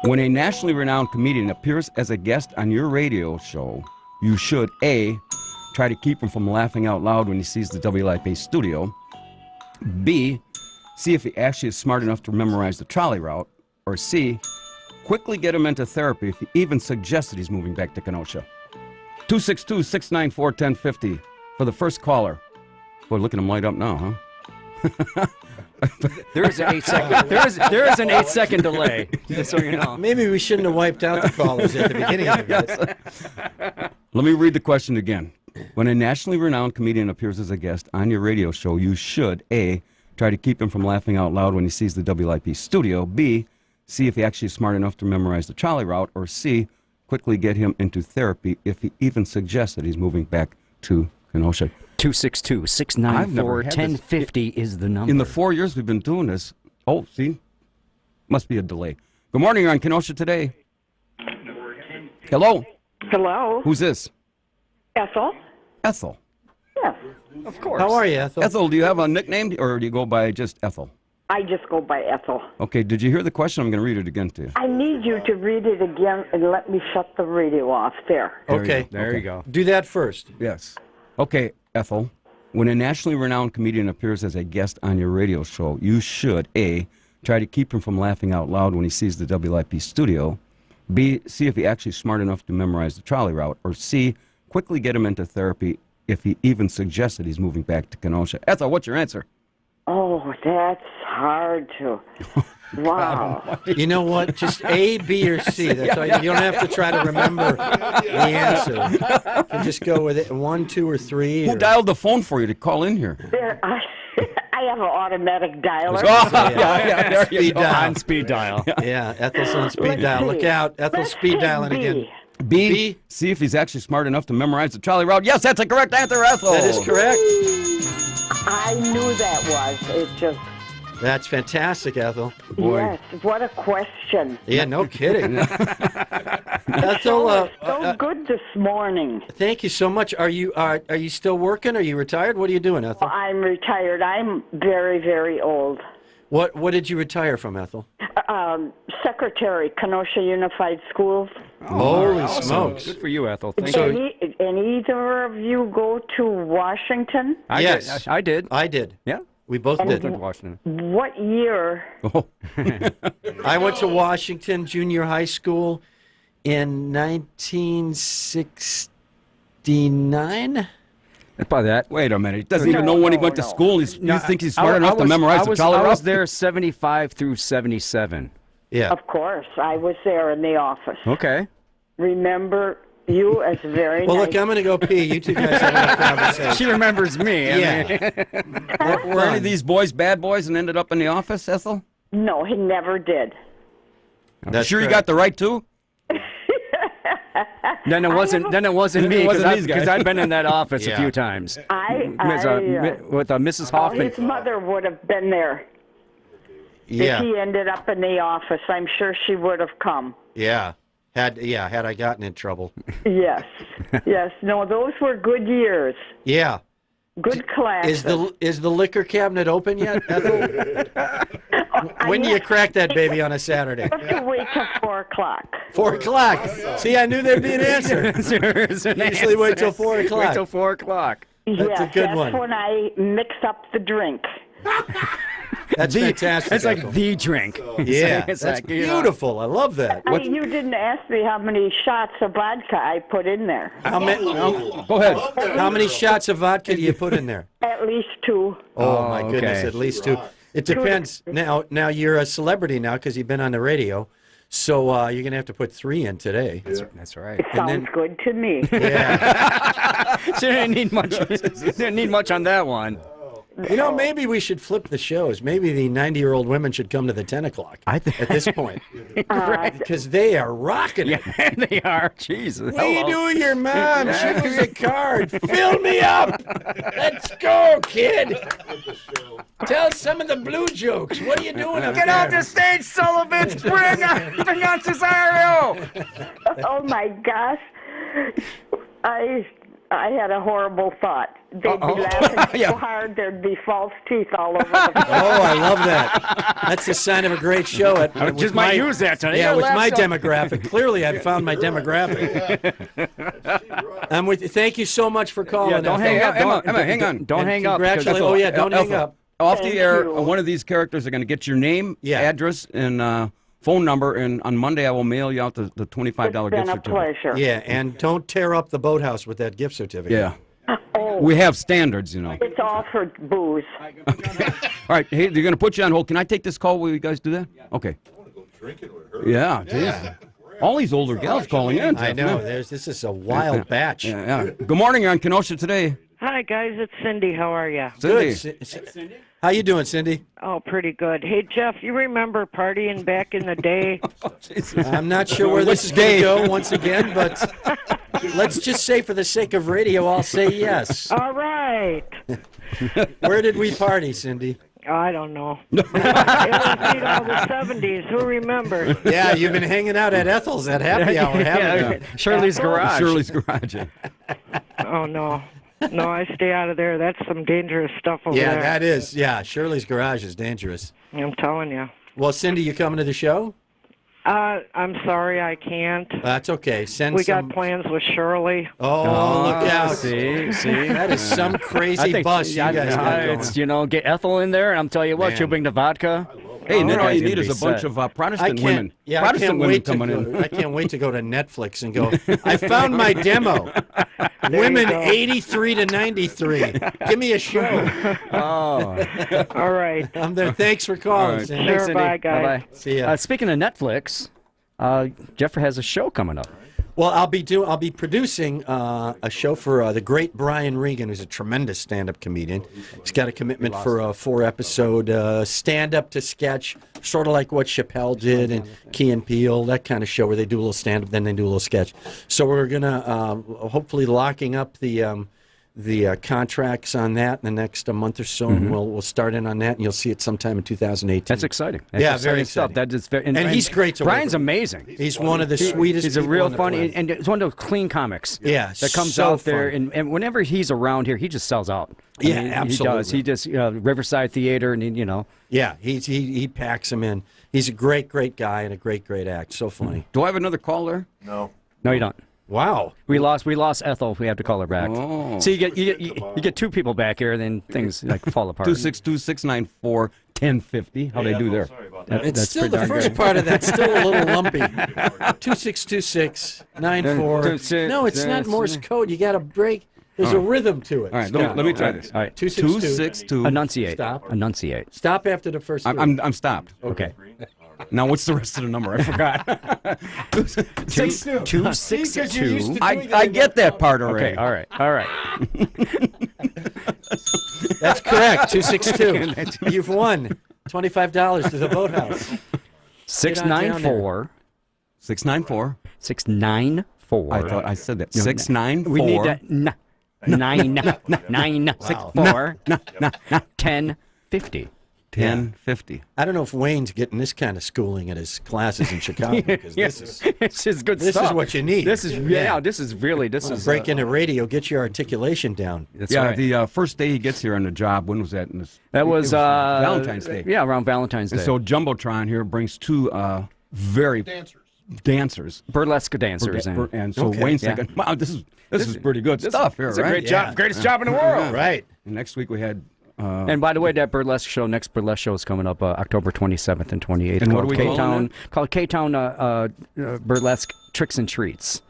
When a nationally renowned comedian appears as a guest on your radio show, you should A, try to keep him from laughing out loud when he sees the WIP studio, B, see if he actually is smart enough to memorize the trolley route, or C, quickly get him into therapy if he even suggested he's moving back to Kenosha. 262-694-1050 for the first caller. Boy, look at him light up now, huh? There is an 8-second. There is an 8-second delay. Just so you know. Maybe we shouldn't have wiped out the callers at the beginning of this. Let me read the question again. When a nationally renowned comedian appears as a guest on your radio show, you should A, try to keep him from laughing out loud when he sees the WIP studio, B, see if he actually is smart enough to memorize the trolley route, or C, quickly get him into therapy if he even suggests that he's moving back to Kenosha. 262-694-1050 is the number. In the 4 years we've been doing this, oh, see, must be a delay. Good morning, you're on Kenosha Today. Hello? Hello? Who's this? Ethel? Ethel. Yes. Of course. How are you, Ethel? Ethel, do you have a nickname, or do you go by just Ethel? I just go by Ethel. Okay, did you hear the question? I'm going to read it again to you. I need you to read it again and let me shut the radio off there. Okay. There you go. Do that first. Yes. Okay, Ethel, when a nationally renowned comedian appears as a guest on your radio show, you should, A, try to keep him from laughing out loud when he sees the WIP studio, B, see if he actually is smart enough to memorize the trolley route, or C, quickly get him into therapy if he even suggests that he's moving back to Kenosha. Ethel, what's your answer? Oh, that's hard to. Wow. You know what? Just A, B, or C. That's all. You don't have to try to remember the answer. You can just go with it. 1, 2, or 3. Who dialed the phone for you to call in here? There, I have an automatic dialer. There you Speed go. dial. On speed dial. Yeah, Ethel's on speed Let's dial. see. Look out. Ethel's Let's speed take dialing B. again. B, see if he's actually smart enough to memorize the trolley route. Yes, that's a correct answer, Ethel. That is correct. I knew that was. It just. That's fantastic, Ethel. Boy. Yes. What a question. Yeah, no kidding. Ethel, So good this morning. thank you so much. Are you still working? Are you retired? What are you doing, Ethel? I'm retired. I'm very, very old. What did you retire from, Ethel? Secretary, Kenosha Unified Schools. Holy smokes. Good for you, Ethel. Thank So- you. And either of you go to Washington? Yes. I did. I did. Yeah. We both Both did. went to Washington. What year? Oh. I went to Washington Junior High School in 1969. Probably that. Wait a minute. He doesn't even know when he went to school. You think he's smart I enough to was- memorize the I Charlie was Rock? there 75 through 77. Yeah. Of course, I was there in the office. Okay. Remember you as very Well, nice. look, I'm going to go pee. You two guys have a conversation. She remembers me. I Yeah. mean, Were any of these boys bad boys and ended up in the office, Ethel? No, he never did. That's sure you correct. got the right to? Then it wasn't. Then it wasn't me It wasn't these because guys. I'd been in that office a Yeah. few times. with Mrs. Hoffman. His mother would have been there. Yeah. If he ended up in the office, I'm sure she would have come. Yeah. Had I gotten in trouble. Yes. Yes. No, those were good years. Yeah. Good classes. Is the liquor cabinet open yet, Ethel? When do you crack that baby on a Saturday? I have to wait till 4 o'clock. 4 o'clock. See, I knew there'd be an answer. Usually wait till 4 o'clock. Wait till 4 o'clock. That's a good one. That's when I mix up the drink. That's fantastic. It's like Ethel. the drink. Yeah, It's that's like, you know. beautiful. I love that. You didn't ask me how many shots of vodka I put in there. How many? Go ahead. How many shots of vodka do you put in there? At least 2. Oh my goodness, okay. at least 2. It depends. Now you're a celebrity now because you've been on the radio, so you're gonna have to put 3 in today. That's right. Sounds good to me. Yeah. She didn't need much. Didn't need much on that one. You know, maybe we should flip the shows. Maybe the 90-year-old women should come to the 10 o'clock at this point. Because they are rocking it. Yeah, they are. Jesus. What are you doing, your mom? She was a card. Fill me up. Let's go, kid. Tell some of the blue jokes. What are you doing up Get there? off the stage, Sullivan! Bring on Cesario! Oh my gosh. I had a horrible thought. They'd be laughing so hard there'd be false teeth all over the place. Oh, I love that. That's the sign of a great show. I just might use that today. Yeah, You with laugh my so- demographic. Clearly, I've found my demographic. I'm with you. Thank you so much for calling. Yeah, don't Ethel. hang up. Emma, hang on. Don't And hang up. because- congratulations. Oh, yeah, don't hang up. Off Thank the air, you. one of these characters are going to get your name, address, and phone number, and on Monday I will mail you out the $25 It's gift been a certificate. pleasure. Yeah, and don't tear up the boathouse with that gift certificate. Yeah. Oh, We have standards, you know. it's all for booze. All right, hey, they're going to put you on hold. Can I take this call? Will you guys do that? Okay. Yeah, geez. All these older gals calling in. I know. This is a wild batch. Yeah. Good morning. You're on Kenosha today. Hi, guys. It's Cindy. How are you? Cindy. Good. How you doing, Cindy? Oh, pretty good. Hey, Jeff, you remember partying back in the day? I'm not sure where this is going to go once again, but let's just say for the sake of radio, I'll say yes. All right. Where did we party, Cindy? I don't know. It was the 70s. Who remembers? Yeah, you've been hanging out at Ethel's at happy hour, haven't you? Shirley's garage. Shirley's garage. Yeah. Oh, no. No, I stay out of there. That's some dangerous stuff over Yeah, there. that is. Yeah, Shirley's garage is dangerous. I'm telling you. Well, Cindy, you coming to the show? I'm sorry I can't. That's okay. We got plans with Shirley. Oh, look out. See? That is some I crazy think, bus you guys got going. it's, get Ethel in there, and I'm telling you what, Man. she'll bring the vodka. Hey, and then all you gonna need is be a bunch set. of Protestant women. Yeah, Protestant women coming in. I can't wait to go to Netflix and go, I found my demo. Women 83 to 93. Give me a show. Oh. All right. I'm there. Thanks for calling, All right. Cindy. Sure, Thanks, Cindy. bye, guys. Bye-bye. See ya. Speaking of Netflix, Jeffrey has a show coming up. Well, I'll be producing a show for the great Brian Regan, who's a tremendous stand-up comedian. He's got a commitment for a 4-episode stand-up to sketch, sort of like what Chappelle did and Key and Peele, that kind of show where they do a little stand-up, then they do a little sketch. So we're gonna hopefully locking up the contracts on that in the next month or so, and we'll start in on that, and you'll see it sometime in 2018. That's exciting. That's Yeah, exciting very stuff. exciting. That is very, And he's great to work Brian's with. amazing. He's one of the sweetest He's a people real on the funny, planet. and it's one of those clean comics. Yeah, that comes so out there, fun. and whenever he's around here, he just sells out. Yeah, He does. absolutely. He just Riverside Theater, and Yeah, he packs them in. He's a great guy and a great act. So funny. Do I have another call there? No. No, you don't. Wow. We lost Ethel. We have to call her back. Oh. So you get two people back here, then things like fall apart. 262-694-1050. How'd I do there? It's That's still pretty the darn first good. part of that's still a little lumpy. 262694. No, it's not Morse code. You got to break. There's a rhythm to it. All right, let me try this. All right. 262. Enunciate. Stop. Enunciate. Stop after the first three. I'm stopped. Okay. Now, what's the rest of the number? I forgot. 262. I get that part already. Okay. All right. That's correct. 262. You've won $25 to the boathouse. 694. 694. 694. I thought I said that. No, 694. We need that. 964 1050. 1050. I don't know if Wayne's getting this kind of schooling at his classes in Chicago because this is good this stuff. is what you need. This is this is break into radio, get your articulation down. That's yeah, right. the first day he gets here on the job, when was that? That was Valentine's Day. Yeah, around Valentine's Day. And so Jumbotron here brings two very dancers. Burlesque dancers. And so Wayne's thinking, wow, this is pretty good stuff here, It's right? a great job. Greatest job in the world. Right. And next week we had... and by the way, that next burlesque show is coming up October 27th and 28th. And what are we calling Called K-Town Burlesque Tricks and Treats.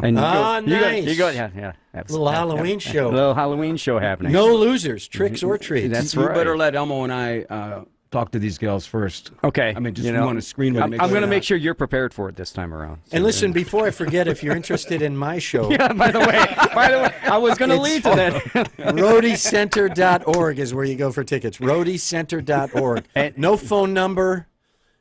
And nice. You go, yeah. Little Halloween show. Little Halloween show happening. No losers, tricks or treats. That's you right. better let Elmo and I talk to these gals first. Okay. I mean, just we want to screen them. I'm going to make sure you're prepared for it this time around. And listen, before I forget, if you're interested in my show, Yeah, by the way, I was going to lead to that. roadiecenter.org is where you go for tickets. roadiecenter.org. No phone number,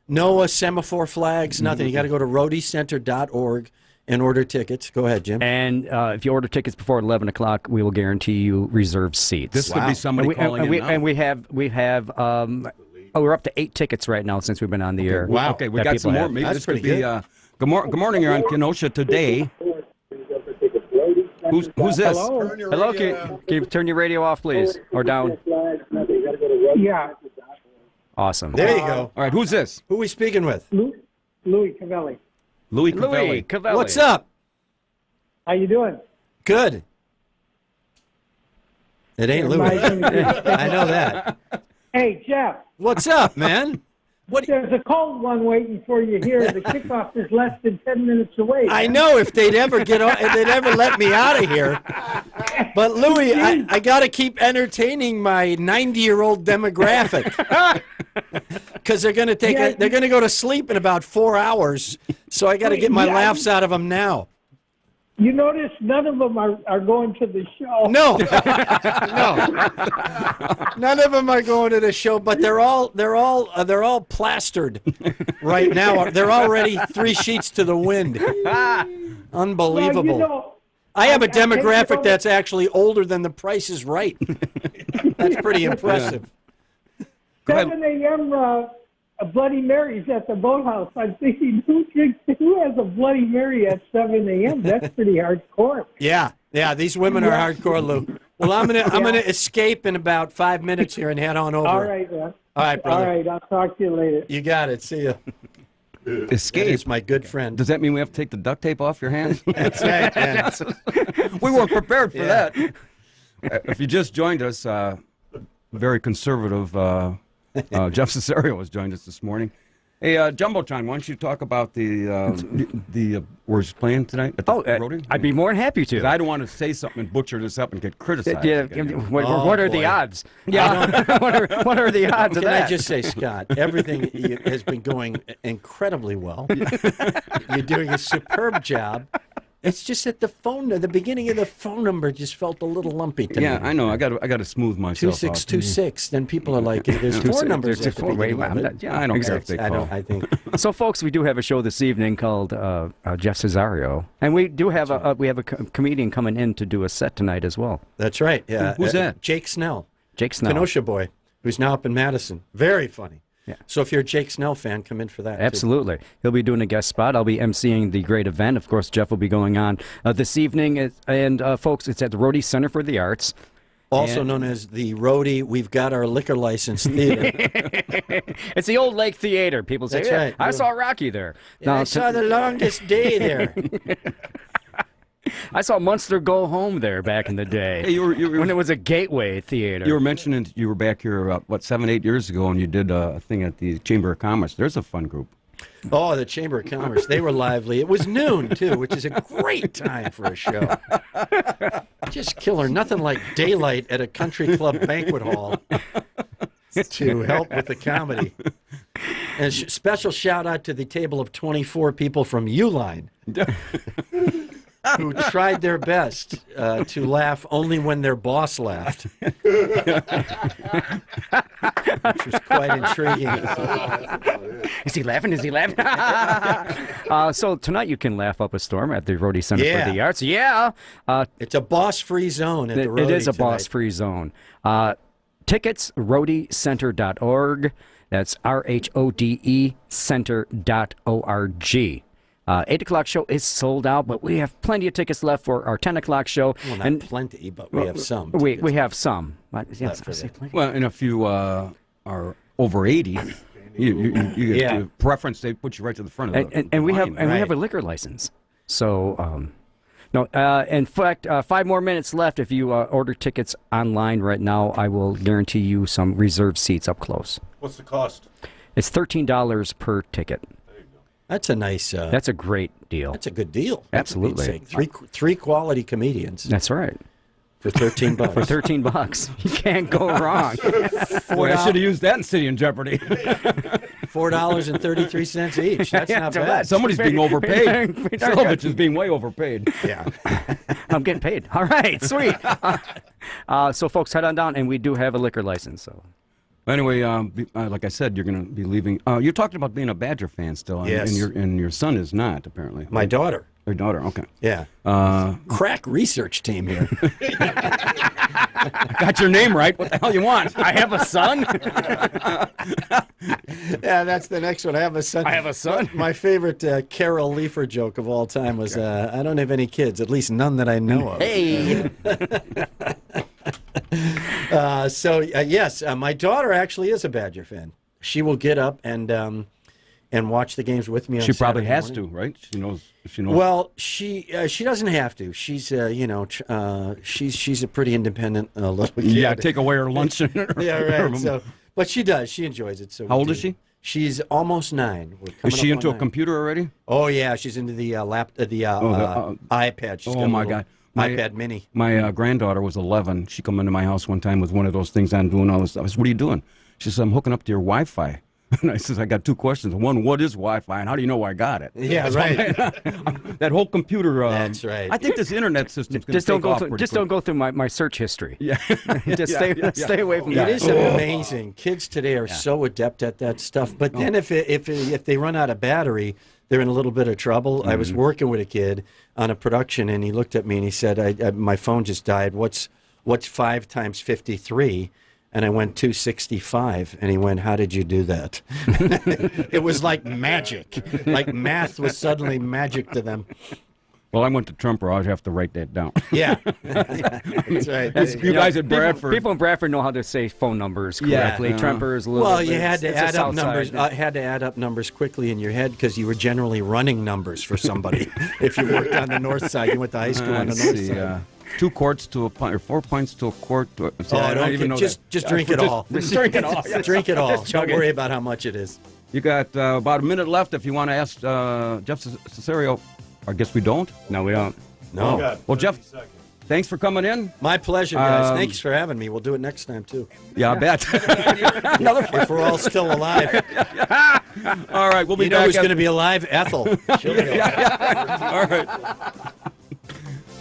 no semaphore flags, nothing. You got to go to roadiecenter.org and order tickets. Go ahead, Jim. And if you order tickets before 11 o'clock, we will guarantee you reserved seats. This could be somebody calling in now. And we have we're up to 8 tickets right now since we've been on the air. Wow. Okay, we got some more. Maybe That's this could pretty be... good morning, you're on Kenosha today. Who's this? Hello, can you turn your radio off, please? Or down? Yeah, Awesome. There you go. All right, who's this? Who are we speaking with? Louis Cavelli. Louis Louis Cavelli. Cavelli. What's up? How you doing? Good. It ain't Louis. I know that. Hey, Jeff. What's up, man? There's a cold one waiting for you here. The kickoff is less than 10 minutes away. I know if they'd ever if they'd ever let me out of here. But Louis, I got to keep entertaining my 90-year-old demographic because they're going to they're going to go to sleep in about 4 hours. So I got to get my laughs out of them now. You notice none of them are going to the show. No, none of them are going to the show, but they're all plastered right now. They're already 3 sheets to the wind. Unbelievable. Well, I have a demographic that's actually older than The Price is Right. That's pretty impressive. 7 a.m. A Bloody Mary's at the boathouse. I'm thinking, who has a Bloody Mary at 7 a.m.? That's pretty hardcore. Yeah, these women are hardcore, Lou. Well, I'm gonna escape in about 5 minutes here and head on over. All right, man. All right, brother. All right, I'll talk to you later. You got it. See ya. Escape. It's my good friend. Does that mean we have to take the duct tape off your hands? That's right, man. We weren't prepared for that. If you just joined us, very conservative Jeff Cesario has joined us this morning. Hey, Jumbotron, why don't you talk about the where's playing tonight at the Rotary? I'd be more than happy to. I don't want to say something and butcher this up and get criticized. What are the odds? Yeah. what are the odds of Can that? I just say, Scott, everything has been going incredibly well. You're doing a superb job. It's just that the beginning of the phone number just felt a little lumpy to me. Yeah, I know. I got to smooth myself 2626. Then people are like, there's 4 numbers at the beginning of it. Yeah, I don't care if they call. I think. So, folks, we do have a show this evening called Jeff Cesario, and we do have a comedian coming in to do a set tonight as well. That's right. Yeah. Who's that? Jake Snell. Jake Snell, Kenosha boy, who's now up in Madison. Very funny. Yeah. So if you're a Jake Snell fan, come in for that. Absolutely. He'll be doing a guest spot. I'll be emceeing the great event. Of course, Jeff will be going on this evening. And, folks, it's at the Rhodey Center for the Arts. Also known as the Rhodey, we've got our liquor license theater. It's the old Lake Theater. People say, That's right. I saw Rocky there. Yeah, I saw The Longest Day there. I saw Munster Go Home there back in the day. Hey, when it was a Gateway Theater. You were mentioning you were back here, 7, 8 years ago, and you did a thing at the Chamber of Commerce. There's a fun group. Oh, the Chamber of Commerce. They were lively. It was noon, too, which is a great time for a show. Just killer. Nothing like daylight at a country club banquet hall to help with the comedy. And special shout out to the table of 24 people from Uline who tried their best to laugh only when their boss laughed, which was quite intriguing. Is he laughing? Is he laughing? So tonight you can laugh up a storm at the Rhodey Center for the Arts. Yeah. It's a boss-free zone at the Rhodey It is a tonight. boss-free zone. Tickets, rhodeycenter.org. That's RHODE center.org. 8 o'clock show is sold out, but we have plenty of tickets left for our 10 o'clock show. Well, not plenty, but we have some. We have some. Yes, I say plenty. Well, and if you are over 80, you get the preference. They put you right to the front of the and we line. have we have a liquor license. So in fact, 5 more minutes left. If you order tickets online right now, I will guarantee you some reserved seats up close. What's the cost? It's $13 per ticket. That's a nice. That's a great deal. That's a good deal. Absolutely. Three quality comedians. That's right. For $13. For $13, you can't go wrong. Boy, I should have used that in City in Jeopardy. $4.33 each. That's not bad. Somebody's being overpaid. Slovich is being way overpaid. Yeah. I'm getting paid. All right, sweet. So, folks, head on down, and we do have a liquor license. So. Anyway, like I said, you're going to be leaving. You're talking about being a Badger fan still, yes. and your son is not, apparently. My daughter. Your daughter, okay. Yeah. Crack research team here. Got your name right. What the hell you want? I have a son? Yeah, that's the next one. I have a son. I have a son? My favorite Carol Leifer joke of all time was, I don't have any kids, at least none that I know of. Hey! Yes, my daughter actually is a Badger fan. She will get up and watch the games with me on She probably Saturday has morning. to, right? She knows. She knows. Well, she doesn't have to. She's she's a pretty independent little kid. Yeah, take away her lunch. Yeah, right. So, but she does. She enjoys it. So how old is she? She's almost 9. Is she into a computer already? Oh yeah, she's into the iPad. She's got my a little God. My iPad Mini. My granddaughter was 11. She come into my house one time with one of those things on doing all this stuff. I said, what are you doing? She said, I'm hooking up to your Wi-Fi. And I says, I got 2 questions. One, what is Wi-Fi, and how do you know I got it? Yeah, right. That whole computer. That's right. I think this internet system's going to Just don't go through my search history. Yeah. Just stay away from that. It is amazing. Kids today are so adept at that stuff. But then if they run out of battery, they're in a little bit of trouble. I was working with a kid on a production, and he looked at me and he said, my phone just died. What's 5 times 53? And I went 265, and he went, how did you do that? It was like magic. Like math was suddenly magic to them. Well, I went to Trumper. I'd have to write that down. Yeah. That's right. You guys at Bradford. People in Bradford know how to say phone numbers correctly. Yeah. Tremper is a little Well, bit, you had to add up Southside. numbers. Had to add up numbers quickly in your head because you were generally running numbers for somebody. If you worked on the north side, you went to high school on the north side. 2 quarts to a pint, or 4 pints to a quart. I don't even know. Just drink it all. Just drink it all. Drink it all. Don't worry about how much it is. You got about a minute left if you want to ask Jeff Cesario. I guess we don't? No, we don't. No. Well, Jeff, thanks for coming in. My pleasure, guys. Thanks for having me. We'll do it next time, too. Yeah, I bet. If we're all still alive. All right, we'll be You know back. who's going to be alive? Ethel. She'll be alive. All right.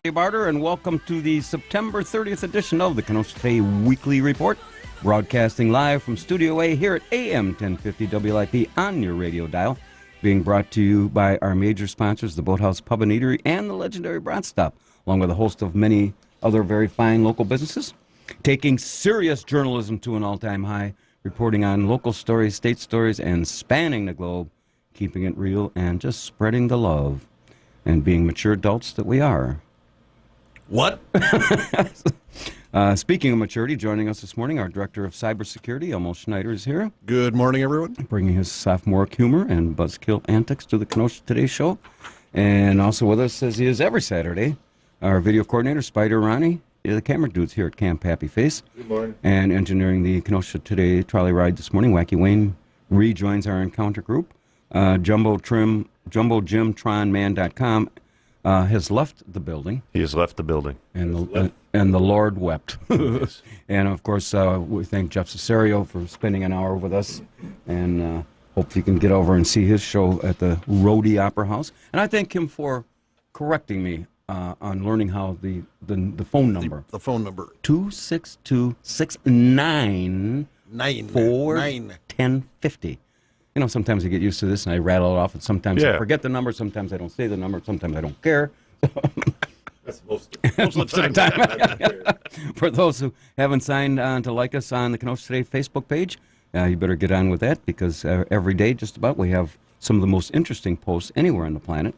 Hey, Barter, and welcome to the September 30th edition of the Kenosha Today Weekly Report, broadcasting live from Studio A here at AM 1050 WIP on your radio dial, being brought to you by our major sponsors, the Boathouse Pub and Eatery and the legendary Brat Stop, along with a host of many other very fine local businesses, taking serious journalism to an all-time high, reporting on local stories, state stories, and spanning the globe, keeping it real and just spreading the love, and being mature adults that we are. What? Speaking of maturity, joining us this morning, our Director of Cybersecurity, Elmo Schneider, is here, Good morning, everyone. bringing his sophomoric humor and buzzkill antics to the Kenosha Today show. And also with us, as he is every Saturday, Our video coordinator, Spider Ronnie. The camera dudes here at Camp Happy Face. Good morning. And engineering the Kenosha Today trolley ride this morning, Wacky Wayne rejoins our encounter group. JumboJimTronMan.com has left the building. He has left the building. And the Lord wept. And, of course, we thank Jeff Cesario for spending an hour with us. And hope you can get over and see his show at the Rhodey Opera House. And I thank him for correcting me on learning how the phone number. The phone number. 262-694-1050. You know, sometimes I get used to this and I rattle it off, and sometimes I forget the number, sometimes I don't say the number, sometimes I don't care. That's most of the time. For those who haven't signed on to like us on the Kenosha Today Facebook page, you better get on with that, because every day just about we have some of the most interesting posts anywhere on the planet.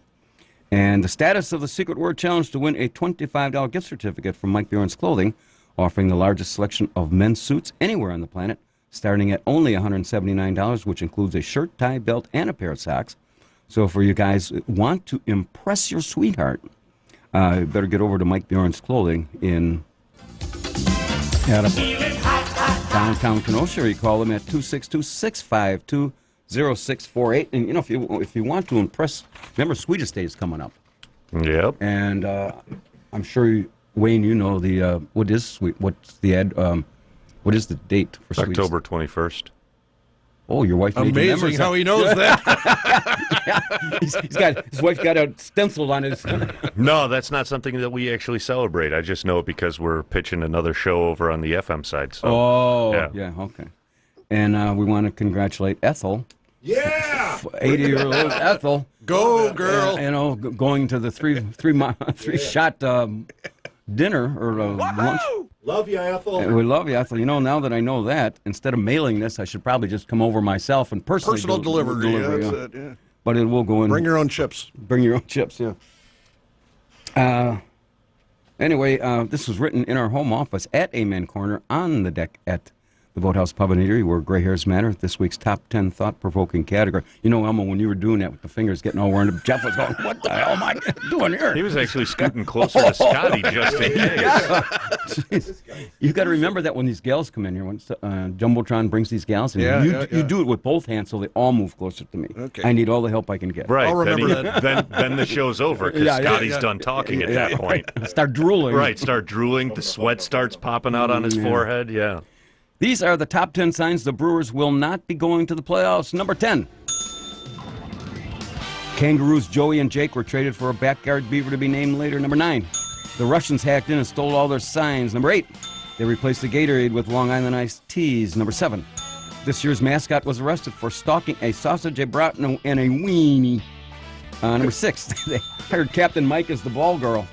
And the status of the Secret Word Challenge to win a $25 gift certificate from Mike Bjorn's Clothing, offering the largest selection of men's suits anywhere on the planet, starting at only $179, which includes a shirt, tie, belt, and a pair of socks. So for you guys who want to impress your sweetheart, you better get over to Mike Bjorn's Clothing in downtown Kenosha, or you call them at 262-652-0648. And, you know, if you want to impress, remember Swedish Day is coming up. Yep. And I'm sure, Wayne, you know what's the date for Swedish? October 21st. Oh, your wife made Amazing how he knows that. Yeah, his wife's got it stenciled on his. No, that's not something that we actually celebrate. I just know it because we're pitching another show over on the FM side. So, yeah, okay. And we want to congratulate Ethel. Yeah, 80-year-old Ethel. Go, girl. You know, going to the three shot dinner or lunch. Love you, Ethel. We love you, Ethel. You know, now that I know that, instead of mailing this, I should probably just come over myself and personally Personal delivery. yeah. That's it, yeah. But it will go in. Bring your own chips. Bring your own chips, yeah. Anyway, this was written in our home office at Amen Corner on the deck at the Boathouse Pub and Eatery, where gray hairs matter. This week's top 10 thought-provoking category. You know, Elmo, when you were doing that with the fingers getting all wound up, Jeff was going, "What the hell am I doing here?" He was actually scooting closer to Scotty just in case. You got to remember that when these gals come in here, when Jumbotron brings these gals in, you do it with both hands so they all move closer to me. Okay. I need all the help I can get. Right. I'll remember that. Then the show's over because Scotty's done talking at that point. Start drooling. Right. Start drooling. The sweat starts popping out on his forehead. Yeah. These are the top 10 signs the Brewers will not be going to the playoffs. Number 10. Kangaroos Joey and Jake were traded for a backyard beaver to be named later. Number 9. The Russians hacked in and stole all their signs. Number 8. They replaced the Gatorade with Long Island iced teas. Number 7. This year's mascot was arrested for stalking a sausage, a brat, and a weenie. Number 6. They hired Captain Mike as the ball girl.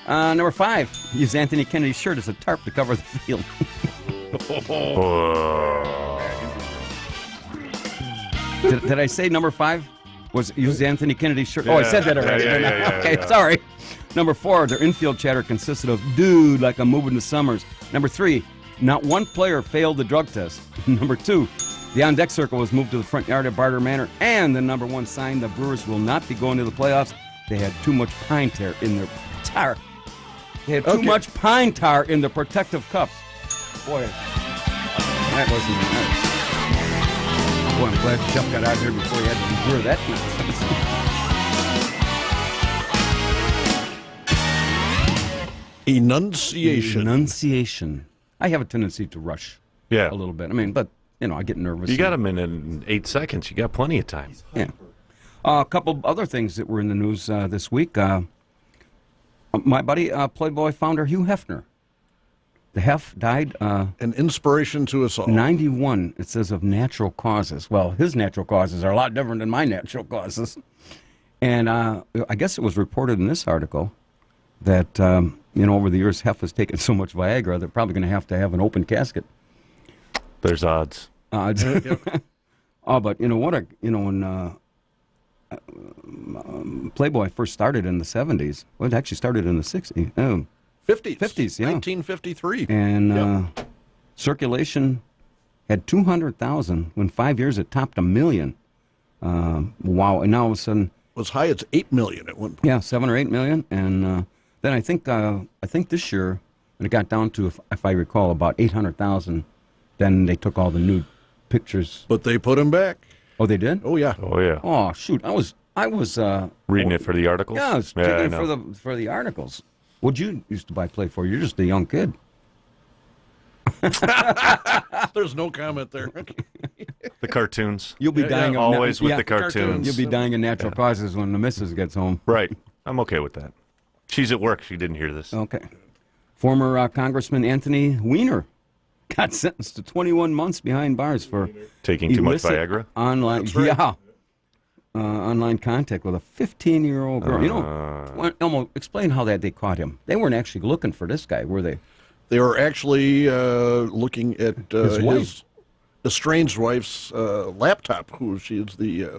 Number 5. Used Anthony Kennedy's shirt as a tarp to cover the field. Did I say number 5 was use Anthony Kennedy's shirt? I said that already. Okay, sorry. Number 4, their infield chatter consisted of "dude, like I'm moving to Summers." Number 3, not one player failed the drug test. Number 2, the on-deck circle was moved to the front yard at Barter Manor. And the number 1 sign the Brewers will not be going to the playoffs. They had too much pine tar in their tar. They had too much pine tar in the protective cups. Boy, that wasn't nice. Boy, I'm glad Jeff got out here before he had to endure that nonsense. Enunciation. I have a tendency to rush a little bit. I mean, but, you know, I get nervous. You got a minute and 8 seconds. You got plenty of time. Yeah. A couple other things that were in the news this week. My buddy, Playboy founder Hugh Hefner. The Hef died. An inspiration to us all. 91, it says, of natural causes. Well, his natural causes are a lot different than my natural causes. And I guess it was reported in this article that, you know, over the years, Hef has taken so much Viagra, they're probably going to have an open casket. There's odds. Odds. Oh, but, you know, when Playboy first started in the 70s, well, it actually started in the 60s. 50s, yeah. 1953. And circulation had 200,000. When 5 years it topped 1 million. Wow. And now all of a sudden... was high as 8 million at one point. Yeah, 7 or 8 million. And Then I think this year, when it got down to, if I recall, about 800,000, then they took all the nude pictures. But they put him back. Oh, they did? Oh, yeah. Oh, yeah. Oh, shoot. I was Reading it for the articles? Yeah, I was I checking know. for the articles. What'd you used to buy play for? You're just a young kid. There's no comment there. The cartoons. You'll be dying of always with yeah, the cartoons. You'll be dying of natural causes when the missus gets home. Right. I'm okay with that. She's at work. She didn't hear this. Okay. Former Congressman Anthony Weiner got sentenced to 21 months behind bars for Taking too much illicit Viagra? Online, online contact with a 15-year-old girl. You know, Elmo, explain how they caught him. They weren't actually looking for this guy, were they? They were actually looking at his estranged wife's laptop, who she is the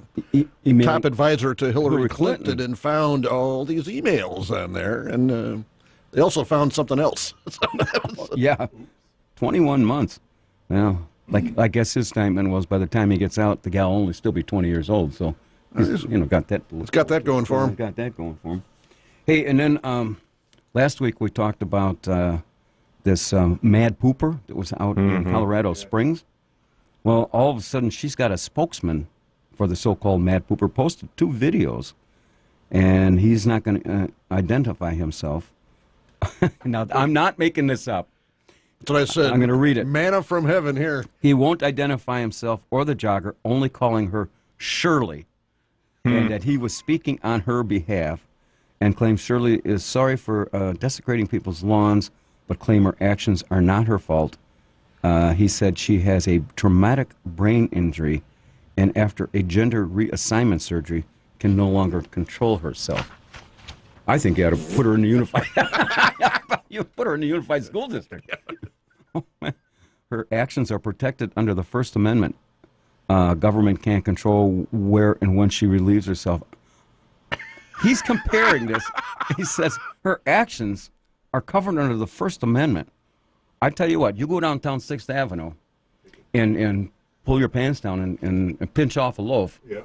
Emailing top advisor to Hillary Hillary Clinton, Clinton. and found all these emails on there. And they also found something else. Yeah, 21 months. Now, like I guess his statement was, by the time he gets out, the gal will only still be 20 years old. So, he's, got that. It's got that going for him. Got that going for him. Hey, and then last week we talked about this mad pooper that was out in Colorado Springs. Well, all of a sudden, she's got a spokesman for the so-called mad pooper, posted 2 videos, and he's not going to identify himself. Now, I'm not making this up. That's what I said. I'm going to read it. Manna from heaven here. He won't identify himself or the jogger, only calling her Shirley, and that he was speaking on her behalf, and claims Shirley is sorry for desecrating people's lawns, but claim her actions are not her fault. He said she has a traumatic brain injury, and after a gender reassignment surgery, can no longer control herself. I think you ought to put her in the unified. You put her in the unified school district. Her actions are protected under the First Amendment. Government can't control where and when she relieves herself. He's comparing this. He says her actions are covered under the First Amendment. I tell you what, you go downtown 6th Avenue and pull your pants down and pinch off a loaf. Yeah.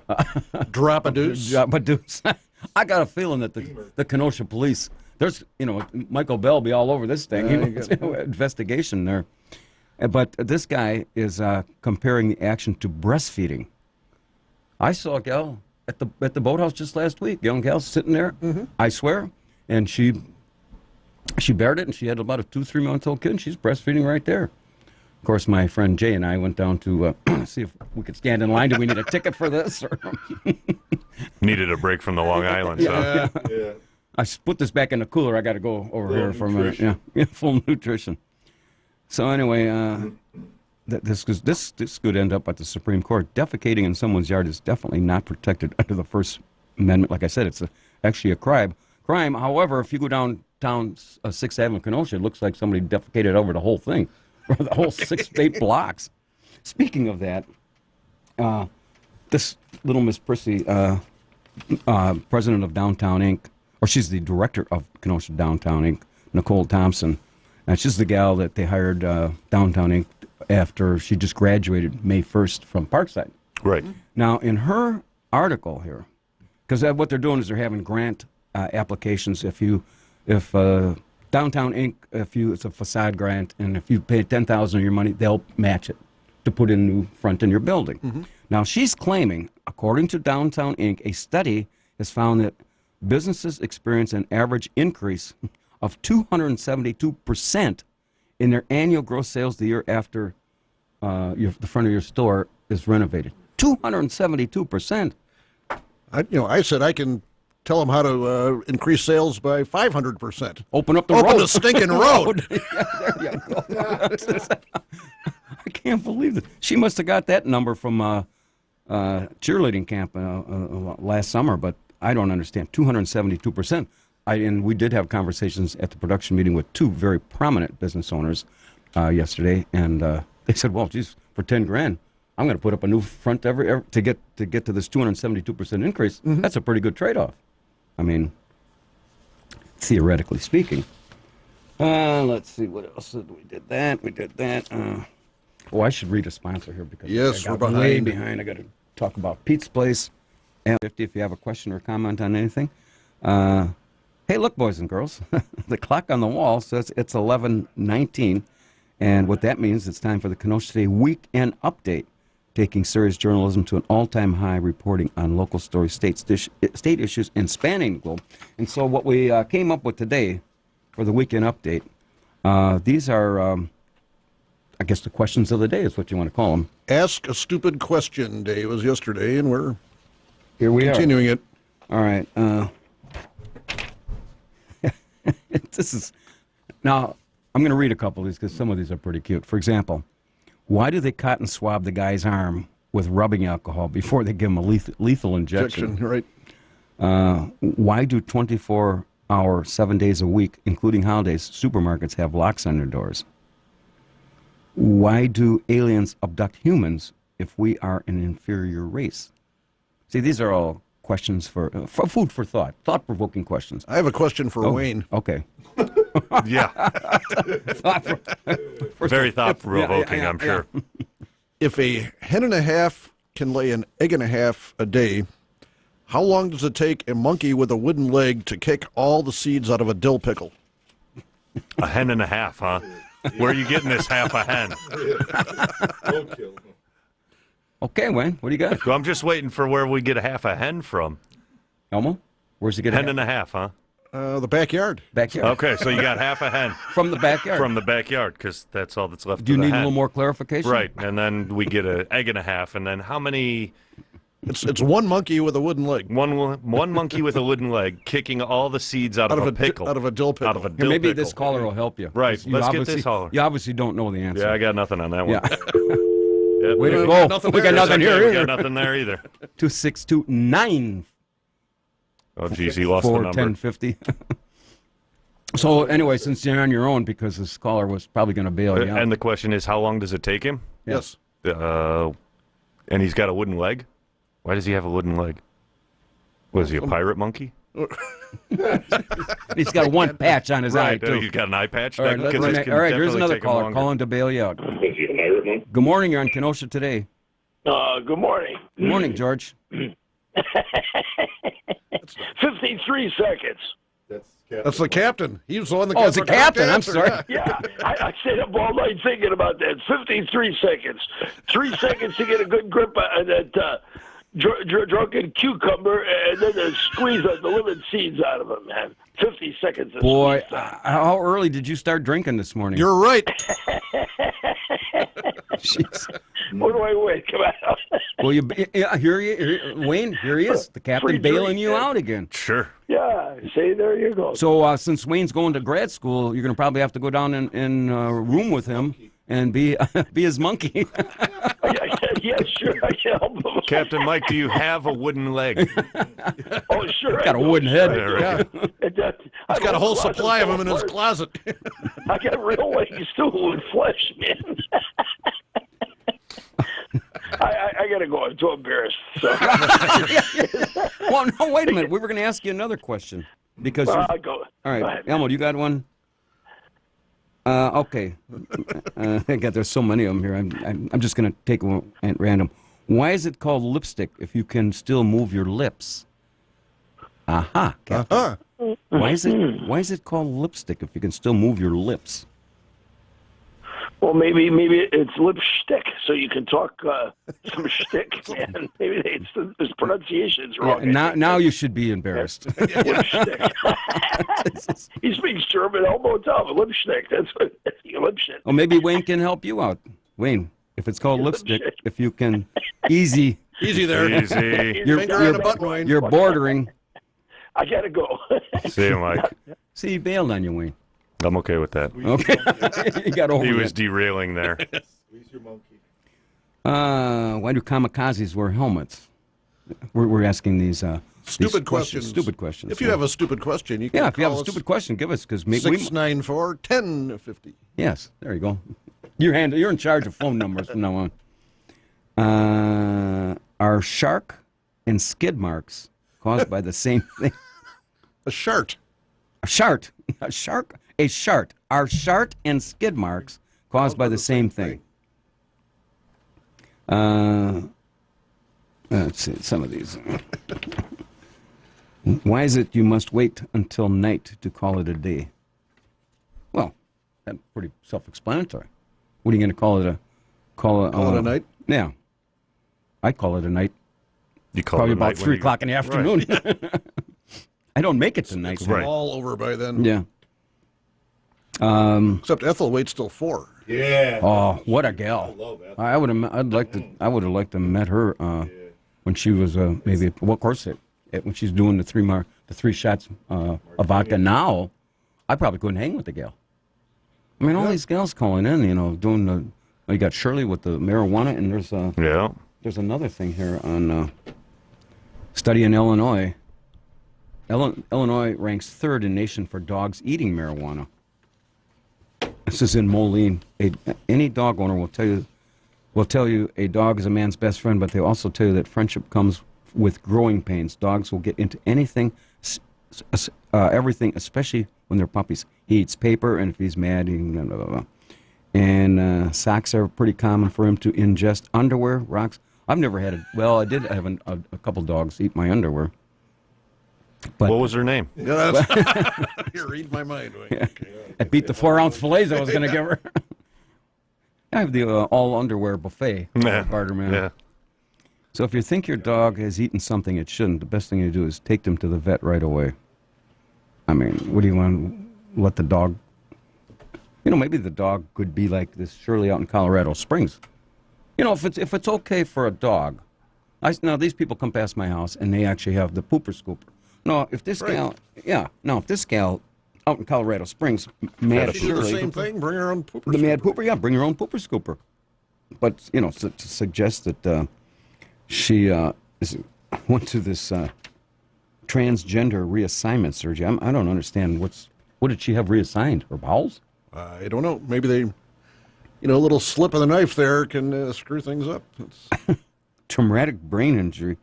Drop a deuce. Drop a deuce. I got a feeling that the Kenosha police, there's, Michael Bell be all over this thing. Investigation there. But this guy is comparing the action to breastfeeding. I saw a gal at the boathouse just last week, young gal sitting there, I swear, and she bared it, and she had about a 2-3 month old kid, and she's breastfeeding right there. Of course, my friend Jay and I went down to see if we could stand in line. Do we need a ticket for this? Or Needed a break from the Long Island. Yeah. I put this back in the cooler. I got to go over here for a minute. Yeah, full nutrition. So anyway, this could end up at the Supreme Court. Defecating in someone's yard is definitely not protected under the First Amendment. Like I said, it's actually a crime. However, if you go downtown 6th Avenue, Kenosha, it looks like somebody defecated over the whole thing, or the whole 6-8 blocks. Speaking of that, this little Miss Prissy, president of Downtown Inc., or she's the director of Kenosha Downtown Inc., Nicole Thompson, and she's the gal that they hired Downtown Inc. after she just graduated May 1st from Parkside. Right. Now, in her article here, because what they're doing is they're having grant applications. If Downtown Inc., it's a facade grant, and if you pay $10,000 of your money, they'll match it to put in a new front in your building. Now, she's claiming, according to Downtown Inc., a study has found that businesses experience an average increase of 272% in their annual gross sales the year after the front of your store is renovated. 272%. I said I can tell them how to increase sales by 500%. Open up the road. Open the stinking road. Yeah, there you go. I can't believe it. She must have got that number from cheerleading camp last summer, but I don't understand. 272%. And we did have conversations at the production meeting with 2 very prominent business owners yesterday, and they said, "Well, geez, for $10,000, I'm going to put up a new front every to get to this 272% increase." That's a pretty good trade-off. I mean, theoretically speaking. Let's see what else did we did that. I should read a sponsor here because yes, I got we're way behind. behind. I got to talk about Pete's Place. And 50 if you have a question or comment on anything. Hey, look, boys and girls, the clock on the wall says it's 11:19, and what that means, it's time for the Kenosha Today Weekend Update, taking serious journalism to an all-time high, reporting on local stories, state issues, and spanning the globe. And so what we came up with today for the Weekend Update, these are, I guess, the questions of the day is what you want to call them. Ask a Stupid Question Day was yesterday, and we're Here we continuing it. All right. This is now. I'm going to read a couple of these because some of these are pretty cute. For example, why do they cotton swab the guy's arm with rubbing alcohol before they give him a lethal injection? Right. Why do 24-hour, 7 days a week, including holidays, supermarkets have locks on their doors? Why do aliens abduct humans if we are an inferior race? See, these are all questions for food for thought, thought-provoking questions. I have a question for Wayne. Okay. Yeah. Very thought-provoking, I'm sure. If a hen and a half can lay an egg and a half a day, how long does it take a monkey with a wooden leg to kick all the seeds out of a dill pickle? A hen and a half, huh? Where are you getting this half a hen? Okay, Wayne, what do you got? Well, I'm just waiting for where we get a half a hen from. Elmo? Where's he get hen and a half, huh? The backyard. Backyard. Okay, so you got half a hen. From the backyard. From the backyard, because that's all that's left Do you of the need hen. a little more clarification? Right, and then we get an egg and a half, and then how many... It's one monkey with a wooden leg. One monkey with a wooden leg kicking all the seeds out of a pickle. Out of a dill pickle. Out of a Here, dill maybe pickle. this caller will help you. Right, You let's get obviously- this caller. You obviously don't know the answer. Yeah, I got nothing on that one. Yeah. Yep. Way to We go. got We got nothing here We either. got nothing there either. 262-9. Oh, geez, he lost the number. 1050. So anyway, since you're on your own, because this caller was probably going to bail you out. And the question is, how long does it take him? Yes. And he's got a wooden leg? Why does he have a wooden leg? Was he a pirate monkey? He's got one patch on his eye, too. He's got an eye patch? All right, That- 'cause this can here's definitely another take him caller. longer. Call him to bail you out. Good morning. You're on Kenosha Today. Good morning. Good morning, George. 53 seconds. That's the captain. He was the one that Oh, it's a captain. I'm sorry. Yeah, I stayed up all night thinking about that. 53 seconds. 3 seconds to get a good grip on that drunken cucumber, and then to squeeze the living seeds out of him, man. 50 seconds. Boy, how early did you start drinking this morning? You're right. What do I win? Come on. Well, Wayne, here he is, the captain Free bailing drink, you yeah. out again. Sure. Yeah, see, there you go. So since Wayne's going to grad school, you're going to probably have to go down in a room with him and be his monkey. Yeah, sure, I can help him. Captain Mike, do you have a wooden leg? Oh, sure. Got a wooden head. He's got a whole supply of them in his closet. I got real legs too with flesh, man. I gotta go. I'm too embarrassed. So. Well, no, wait a minute. We were going to ask you another question because. I'll go. All right, Go ahead. Elmo, you got one? Okay. God, there's so many of them here. I'm just going to take one at random. Why is it called lipstick if you can still move your lips? Aha, Captain. Why is it called lipstick if you can still move your lips? Well, maybe it's lipstick, so you can talk some shtick, man. Maybe his pronunciation's wrong. Now you should be embarrassed. Lipstick. He speaks German. Elmo Tom. Lipstick. That's what lipstick. Well, maybe Wayne can help you out. Wayne, if it's called lipstick, if you can easy there. Easy. Finger on a button, Wayne. You're bordering. I gotta go. See you, Mike. See, he bailed on you, Wayne. I'm okay with that. Okay. You got over He that. was derailing there. Why do kamikazes wear helmets? We're asking these Stupid questions. Stupid questions. If you have a stupid question, you can if you have a call stupid question, give us because 694-1050. Yes, there you go. You're in charge of phone numbers from now on. Are shark and skid marks caused by the same thing? A shart. A shart. A shark. A shart. Are shart and skid marks caused by the same thing? Let's see some of these. Why is it you must wait until night to call it a day? Well, that's pretty self-explanatory. What are you going to call it Call it a night? Yeah. I call it a night. You call Probably it a about night when 3 you- o'clock in the afternoon. Right. I don't make it to night. It's all over by then. Yeah. Except Ethel waits till 4. Yeah. Oh, what a gal! I would have. I would have liked to have met her when she was maybe. Well, of course, when she's doing the 3 shots of vodka now, I probably couldn't hang with the gal. I mean, all these gals calling in, doing the. You got Shirley with the marijuana, and there's another thing here on study in Illinois. Illinois ranks 3rd in nation for dogs eating marijuana. This is in Moline. Any dog owner will tell you a dog is a man's best friend, but they also tell you that friendship comes with growing pains. Dogs will get into everything, especially when they're puppies. He eats paper, and if he's mad, blah, blah, blah. And socks are pretty common for him to ingest. Underwear, rocks. I've never had it. Well, I did have a couple dogs eat my underwear. But what was her name? Yeah, that's, you read my mind. Yeah. I beat the 4-ounce fillets I was going to give her. I have the all underwear buffet, Barter Man. Yeah. So if you think your dog has eaten something it shouldn't, the best thing to do is take them to the vet right away. I mean, what do you want to let the dog? Maybe the dog could be like this Shirley out in Colorado Springs. If it's okay for a dog. Now these people come past my house and they actually have the pooper scooper. No, if this gal, if this gal out in Colorado Springs, Mad She did the same thing, bring her own pooper the scooper. Mad Pooper, bring her own pooper scooper. But, to suggest that she went to this transgender reassignment surgery, I don't understand what did she have reassigned? Her bowels? I don't know. Maybe they, a little slip of the knife there can screw things up. Traumatic brain injury.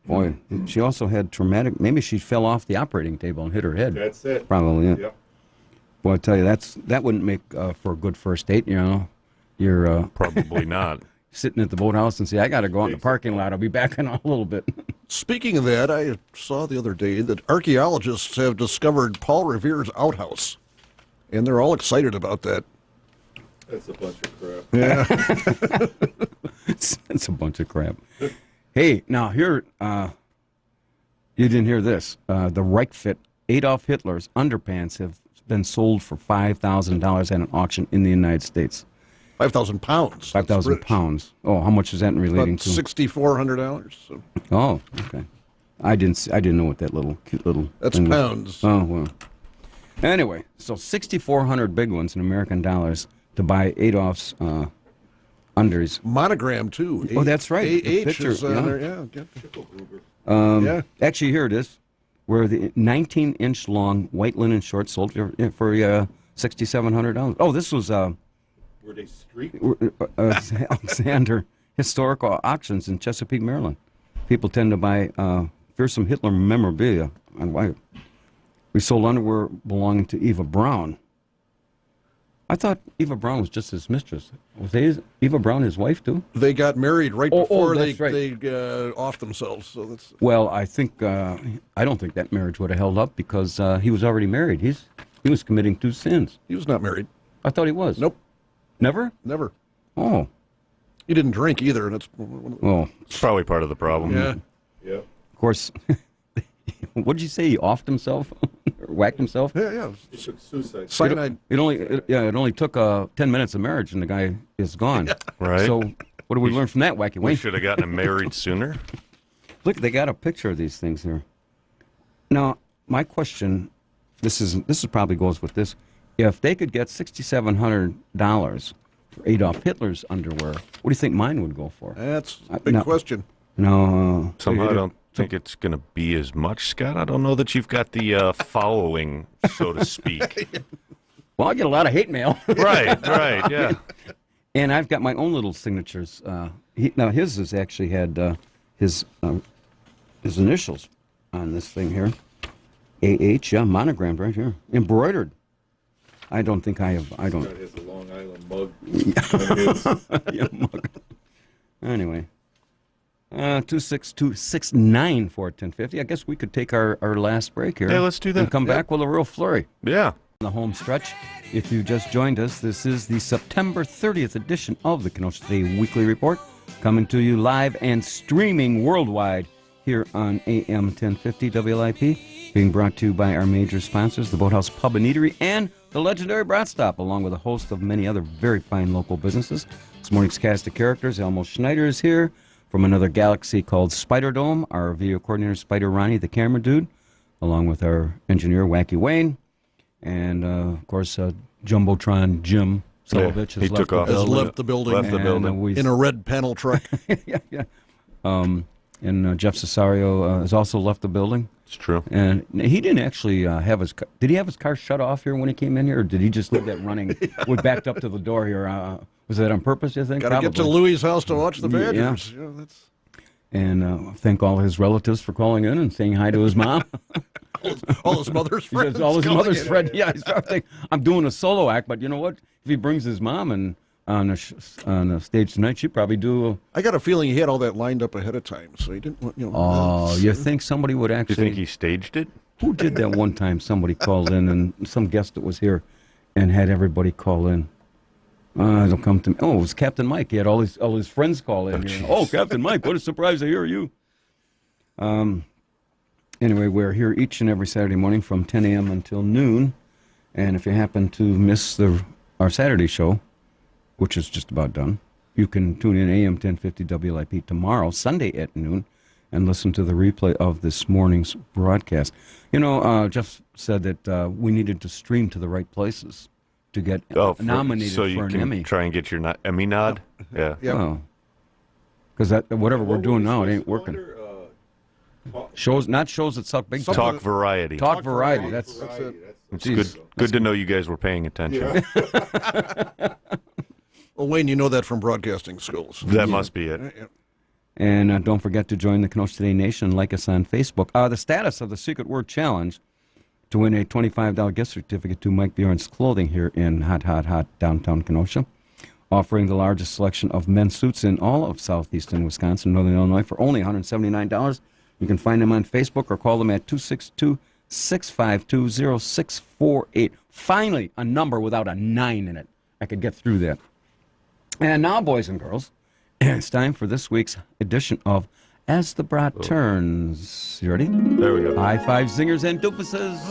Boy, she also had traumatic. Maybe she fell off the operating table and hit her head. That's it. Probably. Yeah. Yep. Boy, I tell you, that wouldn't make for a good first date. You're probably not sitting at the boathouse and say, "I got to go out in the parking lot. I'll be back in a little bit." Speaking of that, I saw the other day that archaeologists have discovered Paul Revere's outhouse, and they're all excited about that. That's a bunch of crap. Yeah. It's a bunch of crap. Hey, now here, you didn't hear this. The Reichfit Adolf Hitler's underpants have been sold for $5,000 at an auction in the United States. 5,000 pounds. 5,000 pounds. Oh, how much is that in relating About to? $6,400. So. Oh, okay. I didn't know what that cute little. That's thing was. pounds. Oh well. Anyway, so 6,400 big ones in American dollars to buy Adolf's unders. Monogram too. Oh, that's right. The H picture, is yeah. there. Yeah. Yeah. Actually, here it is. Where the 19-inch long white linen shorts sold for $6,700. Oh, this was Were they street? Alexander Historical Auctions in Chesapeake, Maryland. People tend to buy fearsome Hitler memorabilia. And why? We sold underwear belonging to Eva Braun. I thought Eva Braun was just his mistress. Was Eva Braun his wife too? They got married right before they that's right. off themselves. So that's. Well, I don't think that marriage would have held up because he was already married. He was committing 2 sins. He was not married. I thought he was. Nope. Never? Never. Oh. He didn't drink either. And it's. Well, it's probably part of the problem. Yeah. Yep. Of course. What did you say? He offed himself, or whacked himself? Yeah. He took suicide. Cyanide. It only took 10 minutes of marriage, and the guy is gone. Right. So, what do we learn from that, Wacky We Wayne? should have gotten him married sooner. Look, they got a picture of these things here. Now, my question, this probably goes with this. If they could get $6,700 for Adolf Hitler's underwear, what do you think mine would go for? That's a big question. No. Somehow I don't think it's going to be as much, Scott. I don't know that you've got the following, so to speak. Well, I get a lot of hate mail. Right, yeah. And I've got my own little signatures. Now, his has actually had his initials on this thing here. A.H., yeah, monogrammed right here. Embroidered. I don't think I have. I don't. Scott has a Long Island mug. Yeah, mug. Anyway. 262-694-1050. I guess we could take our last break here. Yeah, let's do that. And come back with a real flurry. Yeah. The home stretch. If you just joined us, this is the September 30th edition of the Kenosha Today Weekly Report, coming to you live and streaming worldwide here on AM 1050 WLIP, being brought to you by our major sponsors, the Boathouse Pub and Eatery and the legendary Brat Stop, along with a host of many other very fine local businesses. This morning's cast of characters, Elmo Schneider is here from another galaxy called Spider Dome, our video coordinator, Spider Ronnie, the camera dude, along with our engineer, Wacky Wayne, and, of course, Jumbotron Jim Solovich he took off. Has left the building. In a red panel truck. yeah. And Jeff Cesario has also left the building. It's true. And he didn't actually have his car. Did he have his car shut off here when he came in here, or did he just leave that running? We backed up to the door here. Was that on purpose, you think? Got to get to Louis' house to watch the Badgers. Yeah. And thank all his relatives for calling in and saying hi to his mom. all his mother's friends. All his mother's friends. Yeah, he's thinking, I'm doing a solo act, but you know what? If he brings his mom and on a stage tonight, she'd probably do. I got a feeling he had all that lined up ahead of time, so he didn't. Oh, you think somebody would actually? You think he staged it? Who did that one time? Somebody called in, and some guest that was here, and had everybody call in. It'll come to me. Oh, it was Captain Mike. He had all his friends call in. Oh, Captain Mike, what a surprise to hear you. Anyway, we're here each and every Saturday morning from 10 a.m. until noon, and if you happen to miss our Saturday show, which is just about done, you can tune in AM 1050 WLIP tomorrow, Sunday at noon, and listen to the replay of this morning's broadcast. You know, Jeff said that we needed to stream to the right places to get nominated so you for an can Emmy. Try and get your Emmy nod? Yeah. Well, because whatever we're doing now, it ain't working. Shows that suck big time. Talk variety. Talk variety. That's it. It's good to know you guys were paying attention. Yeah. Well, Wayne, you know that from broadcasting schools. That must be it. And don't forget to join the Kenosha Today Nation and like us on Facebook. The status of the Secret Word Challenge to win a $25 gift certificate to Mike Bjorn's Clothing here in hot downtown Kenosha, offering the largest selection of men's suits in all of southeastern Wisconsin, northern Illinois for only $179. You can find them on Facebook or call them at 262-652-0648. Finally, a number without a 9 in it. I could get through that. And now, boys and girls, it's time for this week's edition of As the Brat Turns. You ready? There we go. High five, zingers, and doofuses.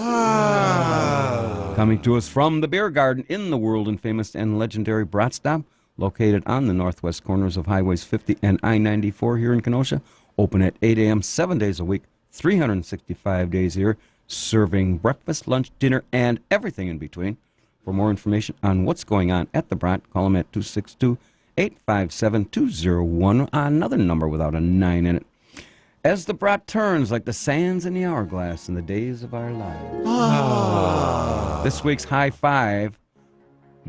Coming to us from the beer garden in the world and famous and legendary Brat Stop, located on the northwest corners of Highways 50 and I-94 here in Kenosha. Open at 8 a.m. 7 days a week, 365 days a year, serving breakfast, lunch, dinner, and everything in between. For more information on what's going on at the Brat, call them at 262-857-201, another number without a 9 in it. As the Brat turns like the sands in the hourglass in the days of our lives. This week's high five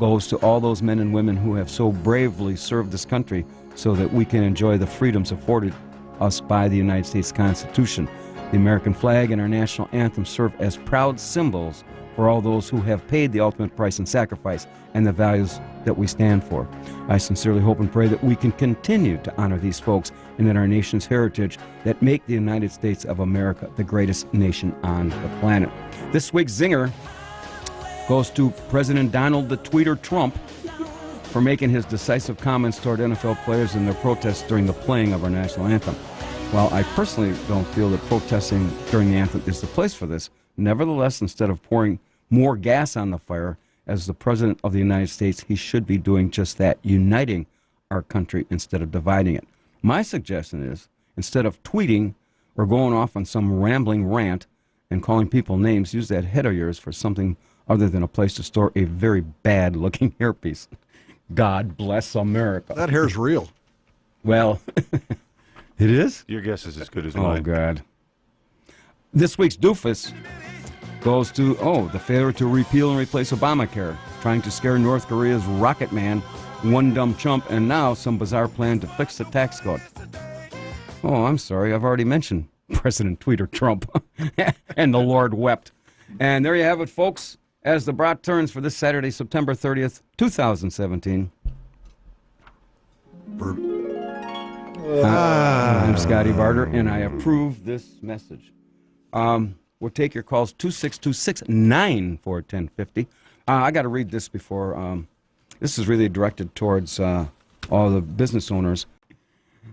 goes to all those men and women who have so bravely served this country so that we can enjoy the freedoms afforded us by the United States Constitution. The American flag and our national anthem serve as proud symbols for all those who have paid the ultimate price and sacrifice and the values that we stand for. I sincerely hope and pray that we can continue to honor these folks and that our nation's heritage that make the United States of America the greatest nation on the planet. This week's zinger goes to President Donald the Tweeter Trump for making his decisive comments toward NFL players in their protests during the playing of our national anthem. While I personally don't feel that protesting during the anthem is the place for this, nevertheless, instead of pouring more gas on the fire, as the President of the United States, he should be doing just that, uniting our country instead of dividing it. My suggestion is, instead of tweeting or going off on some rambling rant and calling people names, use that head of yours for something other than a place to store a very bad-looking hairpiece. God bless America. That hair's real. Well, it is? Your guess is as good as mine. Oh, God. This week's doofus goes to, the failure to repeal and replace Obamacare, trying to scare North Korea's rocket man, one dumb chump, and now some bizarre plan to fix the tax code. Oh, I'm sorry, I've already mentioned President Tweeter Trump, and the Lord wept. And there you have it, folks, as the Brat turns for this Saturday, September 30th, 2017. I'm Scotty Barter, and I approve this message. We'll take your calls 262-694-1050. I got to read this before. This is really directed towards all the business owners.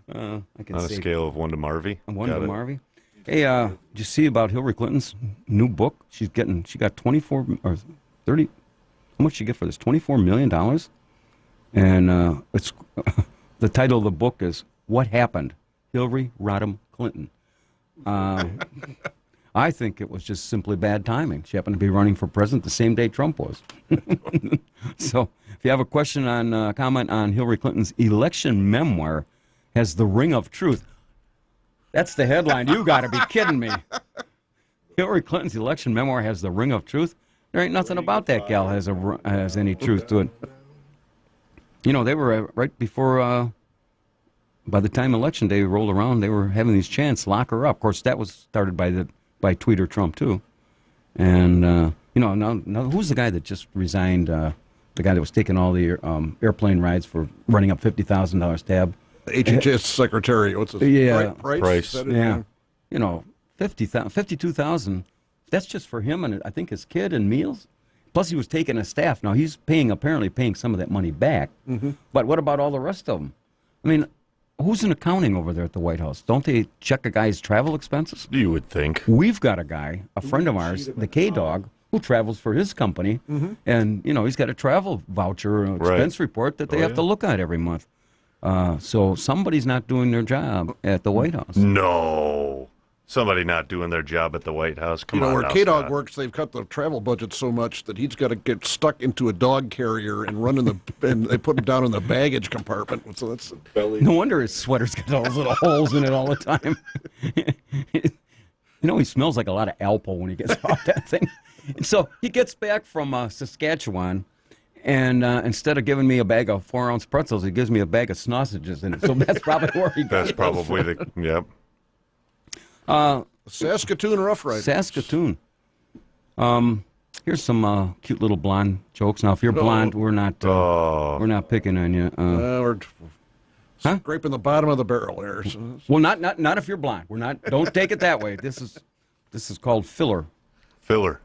I can On a scale of 1 to Marvy. 1 to Marvy. Hey, did you see about Hillary Clinton's new book? She got 24 or 30. How much she get for this? $24 million. And it's the title of the book is "What Happened, Hillary Rodham Clinton." I think it was just simply bad timing. She happened to be running for president the same day Trump was. So, if you have a question on comment on Hillary Clinton's election memoir, has the ring of truth. That's the headline. You got to be kidding me. Hillary Clinton's election memoir has the ring of truth. There ain't nothing about that gal has any truth to it. You know, they were right before, by the time election day rolled around, they were having these chants, lock her up. Of course, that was started by Tweeter Trump, too. And, you know, now who's the guy that just resigned, the guy that was taking all the airplane rides for running up $50,000 tab? HHS secretary. What's his name? Price. Yeah. You know, $52,000. That's just for him and I think his kid and meals. Plus, he was taking a staff. Now, he's apparently paying some of that money back. Mm-hmm. But what about all the rest of them? I mean, who's in accounting over there at the White House? Don't they check a guy's travel expenses? You would think. We've got a guy, a friend of ours, the K-Dog, who travels for his company. Mm-hmm. And, you know, he's got a travel voucher expense report that they have to look at every month. So somebody's not doing their job at the White House. No. Somebody not doing their job at the White House. Come on, where K-Dog works, they've cut the travel budget so much that he's got to get stuck into a dog carrier and run and they put him down in the baggage compartment. So that's no wonder his sweater's got all those little holes in it all the time. You know, he smells like a lot of Alpo when he gets off that thing. And so he gets back from Saskatchewan, and instead of giving me a bag of 4-ounce pretzels, he gives me a bag of sausages in it. So that's probably where he got That's probably yep. Saskatoon Rough Riders. Saskatoon. Here's some cute little blonde jokes. Now, if you're blonde, we're not picking on you. We're scraping the bottom of the barrel there. So. Well, not if you're blonde. We're not. Don't take it that way. This is called filler. Filler.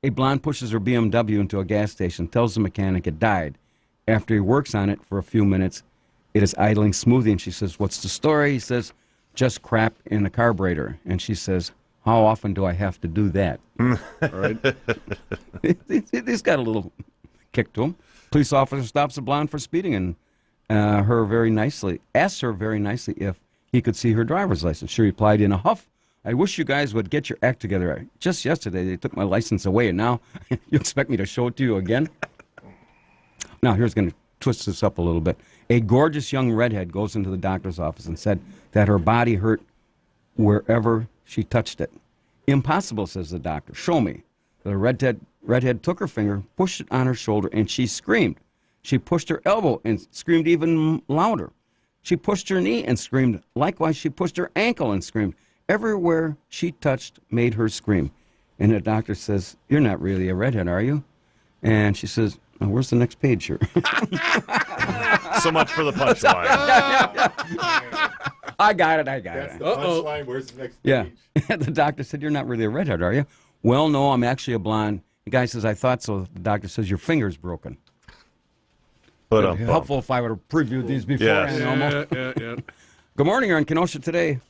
A blonde pushes her BMW into a gas station, tells the mechanic it died. After he works on it for a few minutes, it is idling smoothly, and she says, "What's the story?" He says, "Just crap in the carburetor." And she says, "How often do I have to do that?" Right? He's got a little kick to him. Police officer stops the blonde for speeding and asks her very nicely if he could see her driver's license. She replied in a huff, "I wish you guys would get your act together. Just yesterday they took my license away, and now you expect me to show it to you again?" Now, here's going to twist this up a little bit. A gorgeous young redhead goes into the doctor's office and said that her body hurt wherever she touched it. "Impossible," says the doctor. "Show me." The redhead took her finger, pushed it on her shoulder, and she screamed. She pushed her elbow and screamed even louder. She pushed her knee and screamed. Likewise, she pushed her ankle and screamed. Everywhere she touched made her scream. And the doctor says, "You're not really a redhead, are you?" And she says, "Oh, where's the next page here?" So much for the punchline. I got it. That's the punchline. Where's the next page? Yeah. The doctor said, "You're not really a redhead, are you?" "Well, no, I'm actually a blonde." The guy says, "I thought so." The doctor says, "Your finger's broken." But helpful if I would have previewed these before. Yeah. Good morning. You're on Kenosha Today.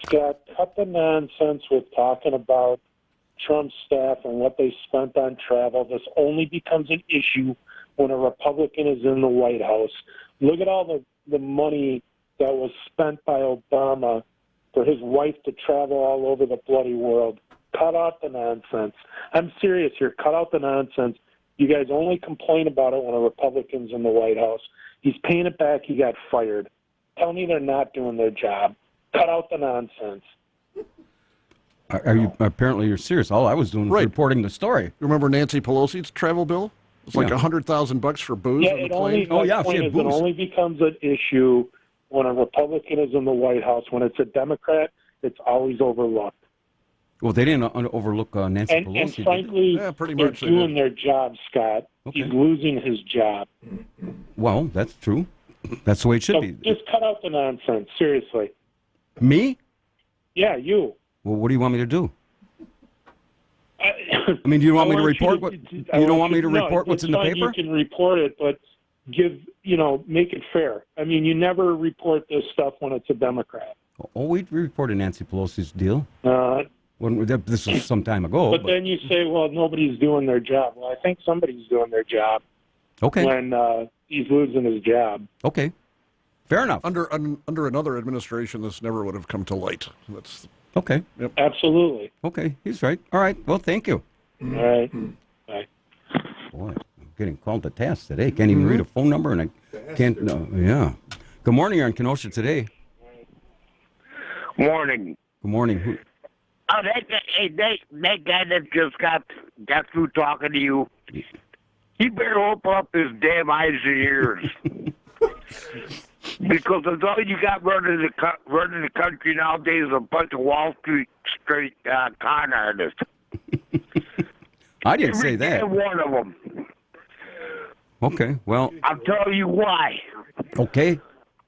Scott, cut the nonsense with talking about Trump's staff and what they spent on travel. This only becomes an issue when a Republican is in the White House. Look at all the money that was spent by Obama for his wife to travel all over the bloody world. Cut out the nonsense. I'm serious here. Cut out the nonsense. You guys only complain about it when a Republican's in the White House. He's paying it back. He got fired. Tell me they're not doing their job. Cut out the nonsense. Are you? Apparently, you're serious. All I was doing was reporting the story. Remember Nancy Pelosi's travel bill? It's like $100,000 for booze. Yeah, on the it plane. only. It only becomes an issue when a Republican is in the White House. When it's a Democrat, it's always overlooked. Well, they didn't overlook Nancy Pelosi. And frankly, they're doing their job, Scott. Okay. He's losing his job. Well, that's true. That's the way it should So be. just cut out the nonsense, seriously. Me? Yeah, you. Well, what do you want me to do? I mean, do you want me to report what? You don't want me to report what's in the paper? You can report it, but make it fair. I mean, you never report this stuff when it's a Democrat. Oh, we reported Nancy Pelosi's deal. This was some time ago. But then you say, well, nobody's doing their job. Well, I think somebody's doing their job. Okay. When he's losing his job. Okay. Fair enough. Under another administration, this never would have come to light. That's okay. Yep. Absolutely. Okay, he's right. All right. Well, thank you. All right. Bye. Boy, I'm getting called to task today. Can't even read a phone number, and I can't. No, yeah. Good morning. You're on Kenosha today. Morning. Good morning. Oh, that guy that just got through talking to you, he better open up his damn eyes and ears. Because that's all you got running the country nowadays is a bunch of Wall Street con artists. I didn't say that. Every one of them. Okay, well. I'll tell you why. Okay.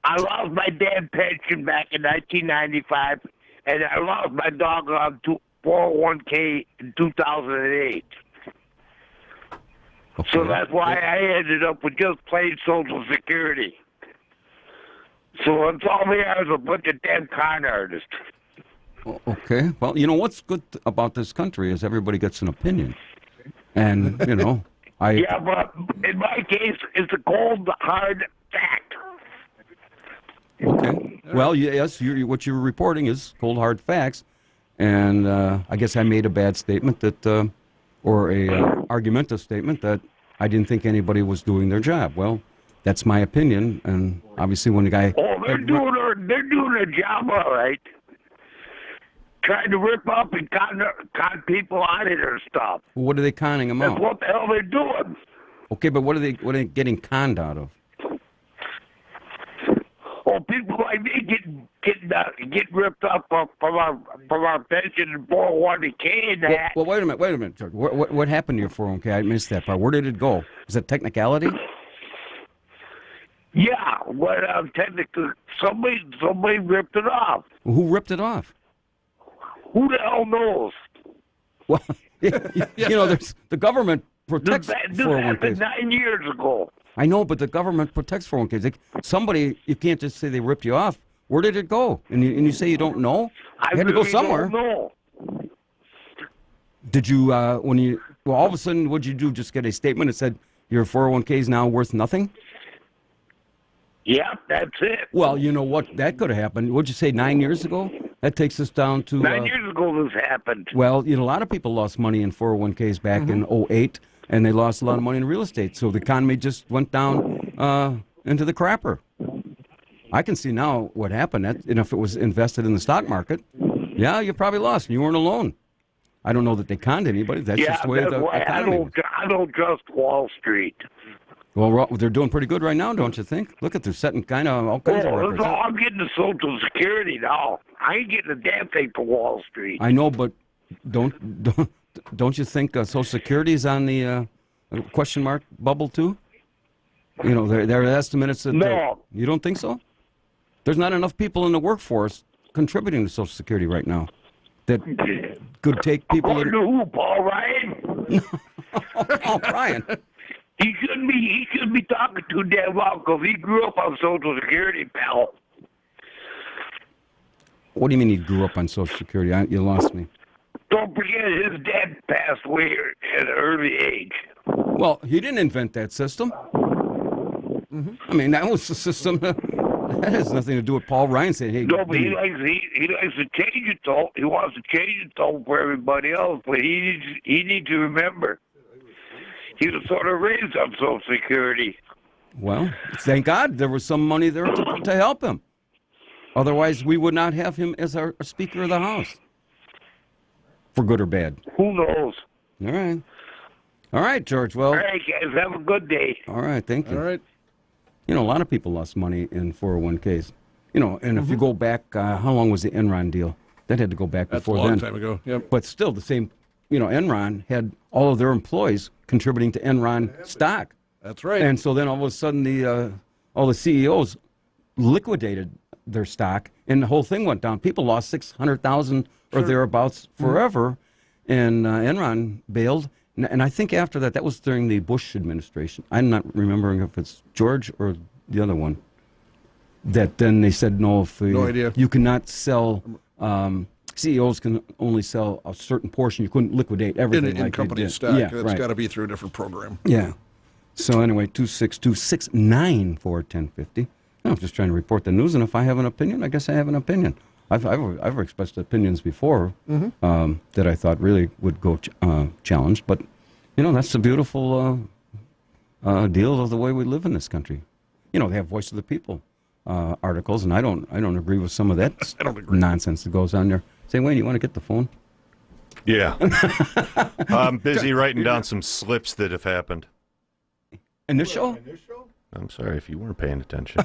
I lost my damn pension back in 1995, and I lost my dog on 401k in 2008. Okay. So that's why I ended up with just plain Social Security. So it's all they are is a bunch of damn con artists. Okay. Well, you know what's good about this country is everybody gets an opinion, and Yeah, but in my case, it's a cold, hard fact. Okay. Well, yes, what you're reporting is cold, hard facts, and I guess I made a bad statement that, or a argumentative statement that I didn't think anybody was doing their job. Well, that's my opinion, and obviously when the guy... Oh, they're doing their job all right. Trying to rip up and con people out of their stuff. What are they conning them out? That's what the hell they're doing. Okay, but what are they getting conned out of? Oh, people like me get ripped up from our pension and 401k and that. Well, wait a minute, George. What happened to your 401k? I missed that part. Where did it go? Is it technicality? Yeah, but technically somebody ripped it off. Well, who ripped it off? Who the hell knows? Well, there's the government protects This 401ks. happened 9 years ago. I know, but the government protects 401ks. Somebody, you can't just say they ripped you off. Where did it go? And you say you don't know? I It had to go really somewhere. don't know. Did you, all of a sudden, what'd you do? Just get a statement that said your 401k is now worth nothing? Yeah, that's it. Well, you know what? That could have happened. What'd you say, 9 years ago? That takes us down to... 9 years ago this happened. Well, a lot of people lost money in 401ks back in 2008, and they lost a lot of money in real estate. So the economy just went down into the crapper. I can see now what happened. And if it was invested in the stock market, yeah, you probably lost. You weren't alone. I don't know that they conned anybody. That's just the way the economy is. I don't trust Wall Street. Well, they're doing pretty good right now, don't you think? Look at they're setting kind of all kinds of records. I'm getting the Social Security now. I ain't getting a damn thing for Wall Street. I know, but don't you think Social Security is on the question mark bubble too? Their estimates that no. You don't think so? There's not enough people in the workforce contributing to Social Security right now that could take people. According to who, Paul Ryan? Paul Ryan. He shouldn't be talking too damn long because he grew up on Social Security, pal. What do you mean he grew up on Social Security? You lost me. Don't forget his dad passed away at an early age. Well, he didn't invent that system. I mean, that was the system. That has nothing to do with Paul Ryan saying, "Hey." No, but he likes to change it though. He wants to change it though for everybody else. But he needs to remember he was sort of raised on Social Security. Well, thank God there was some money there to help him. Otherwise, we would not have him as our Speaker of the House. For good or bad. Who knows? All right, George. Well, all right, guys. Have a good day. All right, thank you. All right. A lot of people lost money in 401ks. And if you go back, how long was the Enron deal? That had to go back before then. That's a long time ago. Yep. But still, the same. Enron had all of their employees contributing to Enron stock. That's right. And so then all of a sudden all the CEOs liquidated their stock, and the whole thing went down. People lost 600,000 or thereabouts forever, and Enron bailed. And I think after that, that was during the Bush administration. I'm not remembering if it's George or the other one. That then they said, no, if No idea. you cannot sell, CEOs can only sell a certain portion. You couldn't liquidate everything. In like company they did. stock. Yeah, It's right. got to be through a different program. Yeah. So anyway, 262-694-1050. I'm just trying to report the news, and if I have an opinion, I guess I have an opinion. I've expressed opinions before that I thought really would go challenged, but that's the beautiful deal of the way we live in this country. They have Voice of the People articles, and I don't agree with some of that nonsense that goes on there. Say, Wayne, you want to get the phone? Yeah. I'm busy writing down some slips that have happened. In this show? I'm sorry if you weren't paying attention.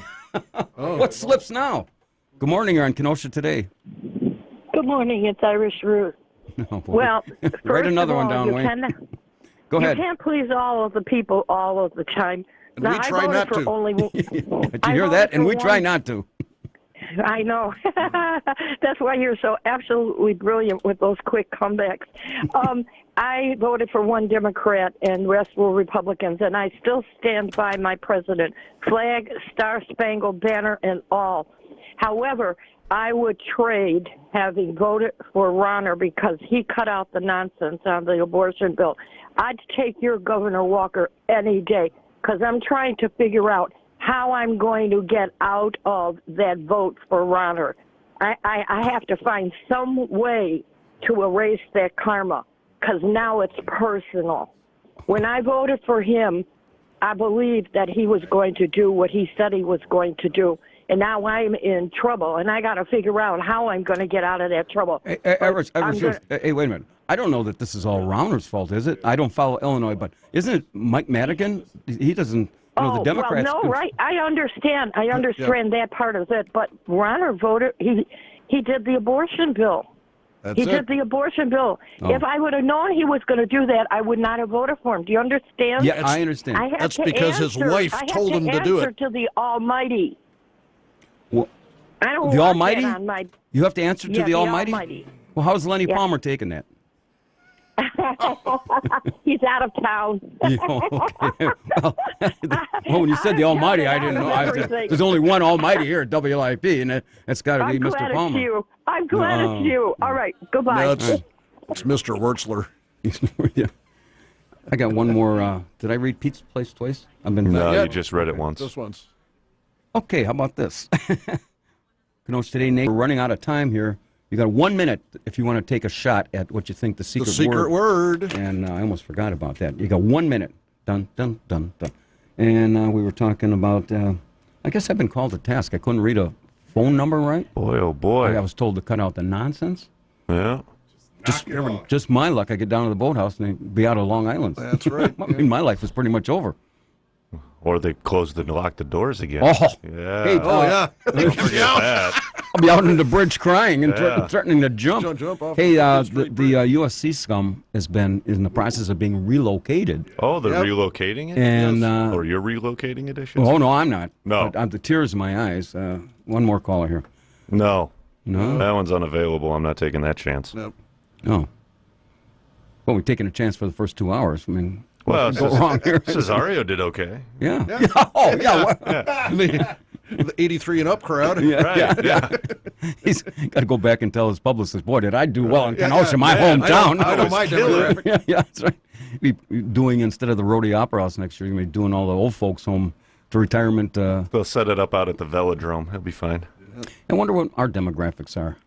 What slips now? Good morning, you're on Kenosha Today. Good morning, it's Irish Ruth. Oh, boy. Well, Write another one down, you Wayne. Go ahead. You can't please all of the people all of the time. And now, we try not to. Did you hear that? And we try not to. I know. That's why you're so absolutely brilliant with those quick comebacks. I voted for one Democrat and the rest were Republicans, and I still stand by my president. Flag, Star-Spangled Banner, and all. However, I would trade having voted for Ronner because he cut out the nonsense on the abortion bill. I'd take your Governor Walker any day because I'm trying to figure out how I'm going to get out of that vote for Ronner. I have to find some way to erase that karma because now it's personal. When I voted for him, I believed that he was going to do what he said he was going to do. And now I'm in trouble, and I got to figure out how I'm going to get out of that trouble. Hey, wait a minute. I don't know that this is all Rauner's fault, is it? I don't follow Illinois, but isn't it Mike Madigan? He doesn't. The Democrats. Well, no, right. I understand. That part of it. But Ronner voted. He did the abortion bill. He did the abortion bill. Oh. If I would have known he was going to do that, I would not have voted for him. Do you understand? Yeah, I understand. That's because his wife told him to do it. To the Almighty. Well, I don't the want Almighty? that on my... You have to answer to the Almighty? Almighty. Well, how's Lenny Palmer taking that? He's out of town. Okay. Well, when you said the Almighty, I didn't know. There's only one Almighty here at WIP, and that's got to be Mr. Palmer. I'm glad it's you. All right, goodbye. No, it's Mr. Wurtzler. Yeah. I got one more. Did I read Pete's Place twice? No, you just read it once. Just once. Okay, how about this? Kenosha Today, Nate, we're running out of time here. You got 1 minute if you want to take a shot at what you think the secret word. And I almost forgot about that. You got 1 minute. Dun, dun, dun, dun. And we were talking about, I guess I've been called to task. I couldn't read a phone number right. Boy, oh boy. I was told to cut out the nonsense. Yeah. Just my luck. I get down to the boathouse and be out of Long Island. That's right. I mean, my life is pretty much over. Or they closed and locked the doors again. Oh, yeah. Hey, Don't forget that. I'll be out on the bridge crying and threatening to jump. Jump off Hey, the USC scum is in the process of being relocated. Oh, they're relocating it? And or you're relocating it, I should say? Oh, no, I'm not. No. But, the tears in my eyes. One more caller here. No. No? That one's unavailable. I'm not taking that chance. Nope. Oh. Well, we're taking a chance for the first 2 hours. I mean, well, what's go wrong here? Cesario did okay. Yeah. Oh, yeah. I mean, the 83 and up crowd. Yeah. He's got to go back and tell his publicist, boy, did I do well in Kenosha, my hometown. I know my demographic. Yeah, that's right. Be doing, instead of the Rhodey Opera House next year, you're going to be doing all the old folks home to retirement. They'll set it up out at the Velodrome. He'll be fine. I wonder what our demographics are.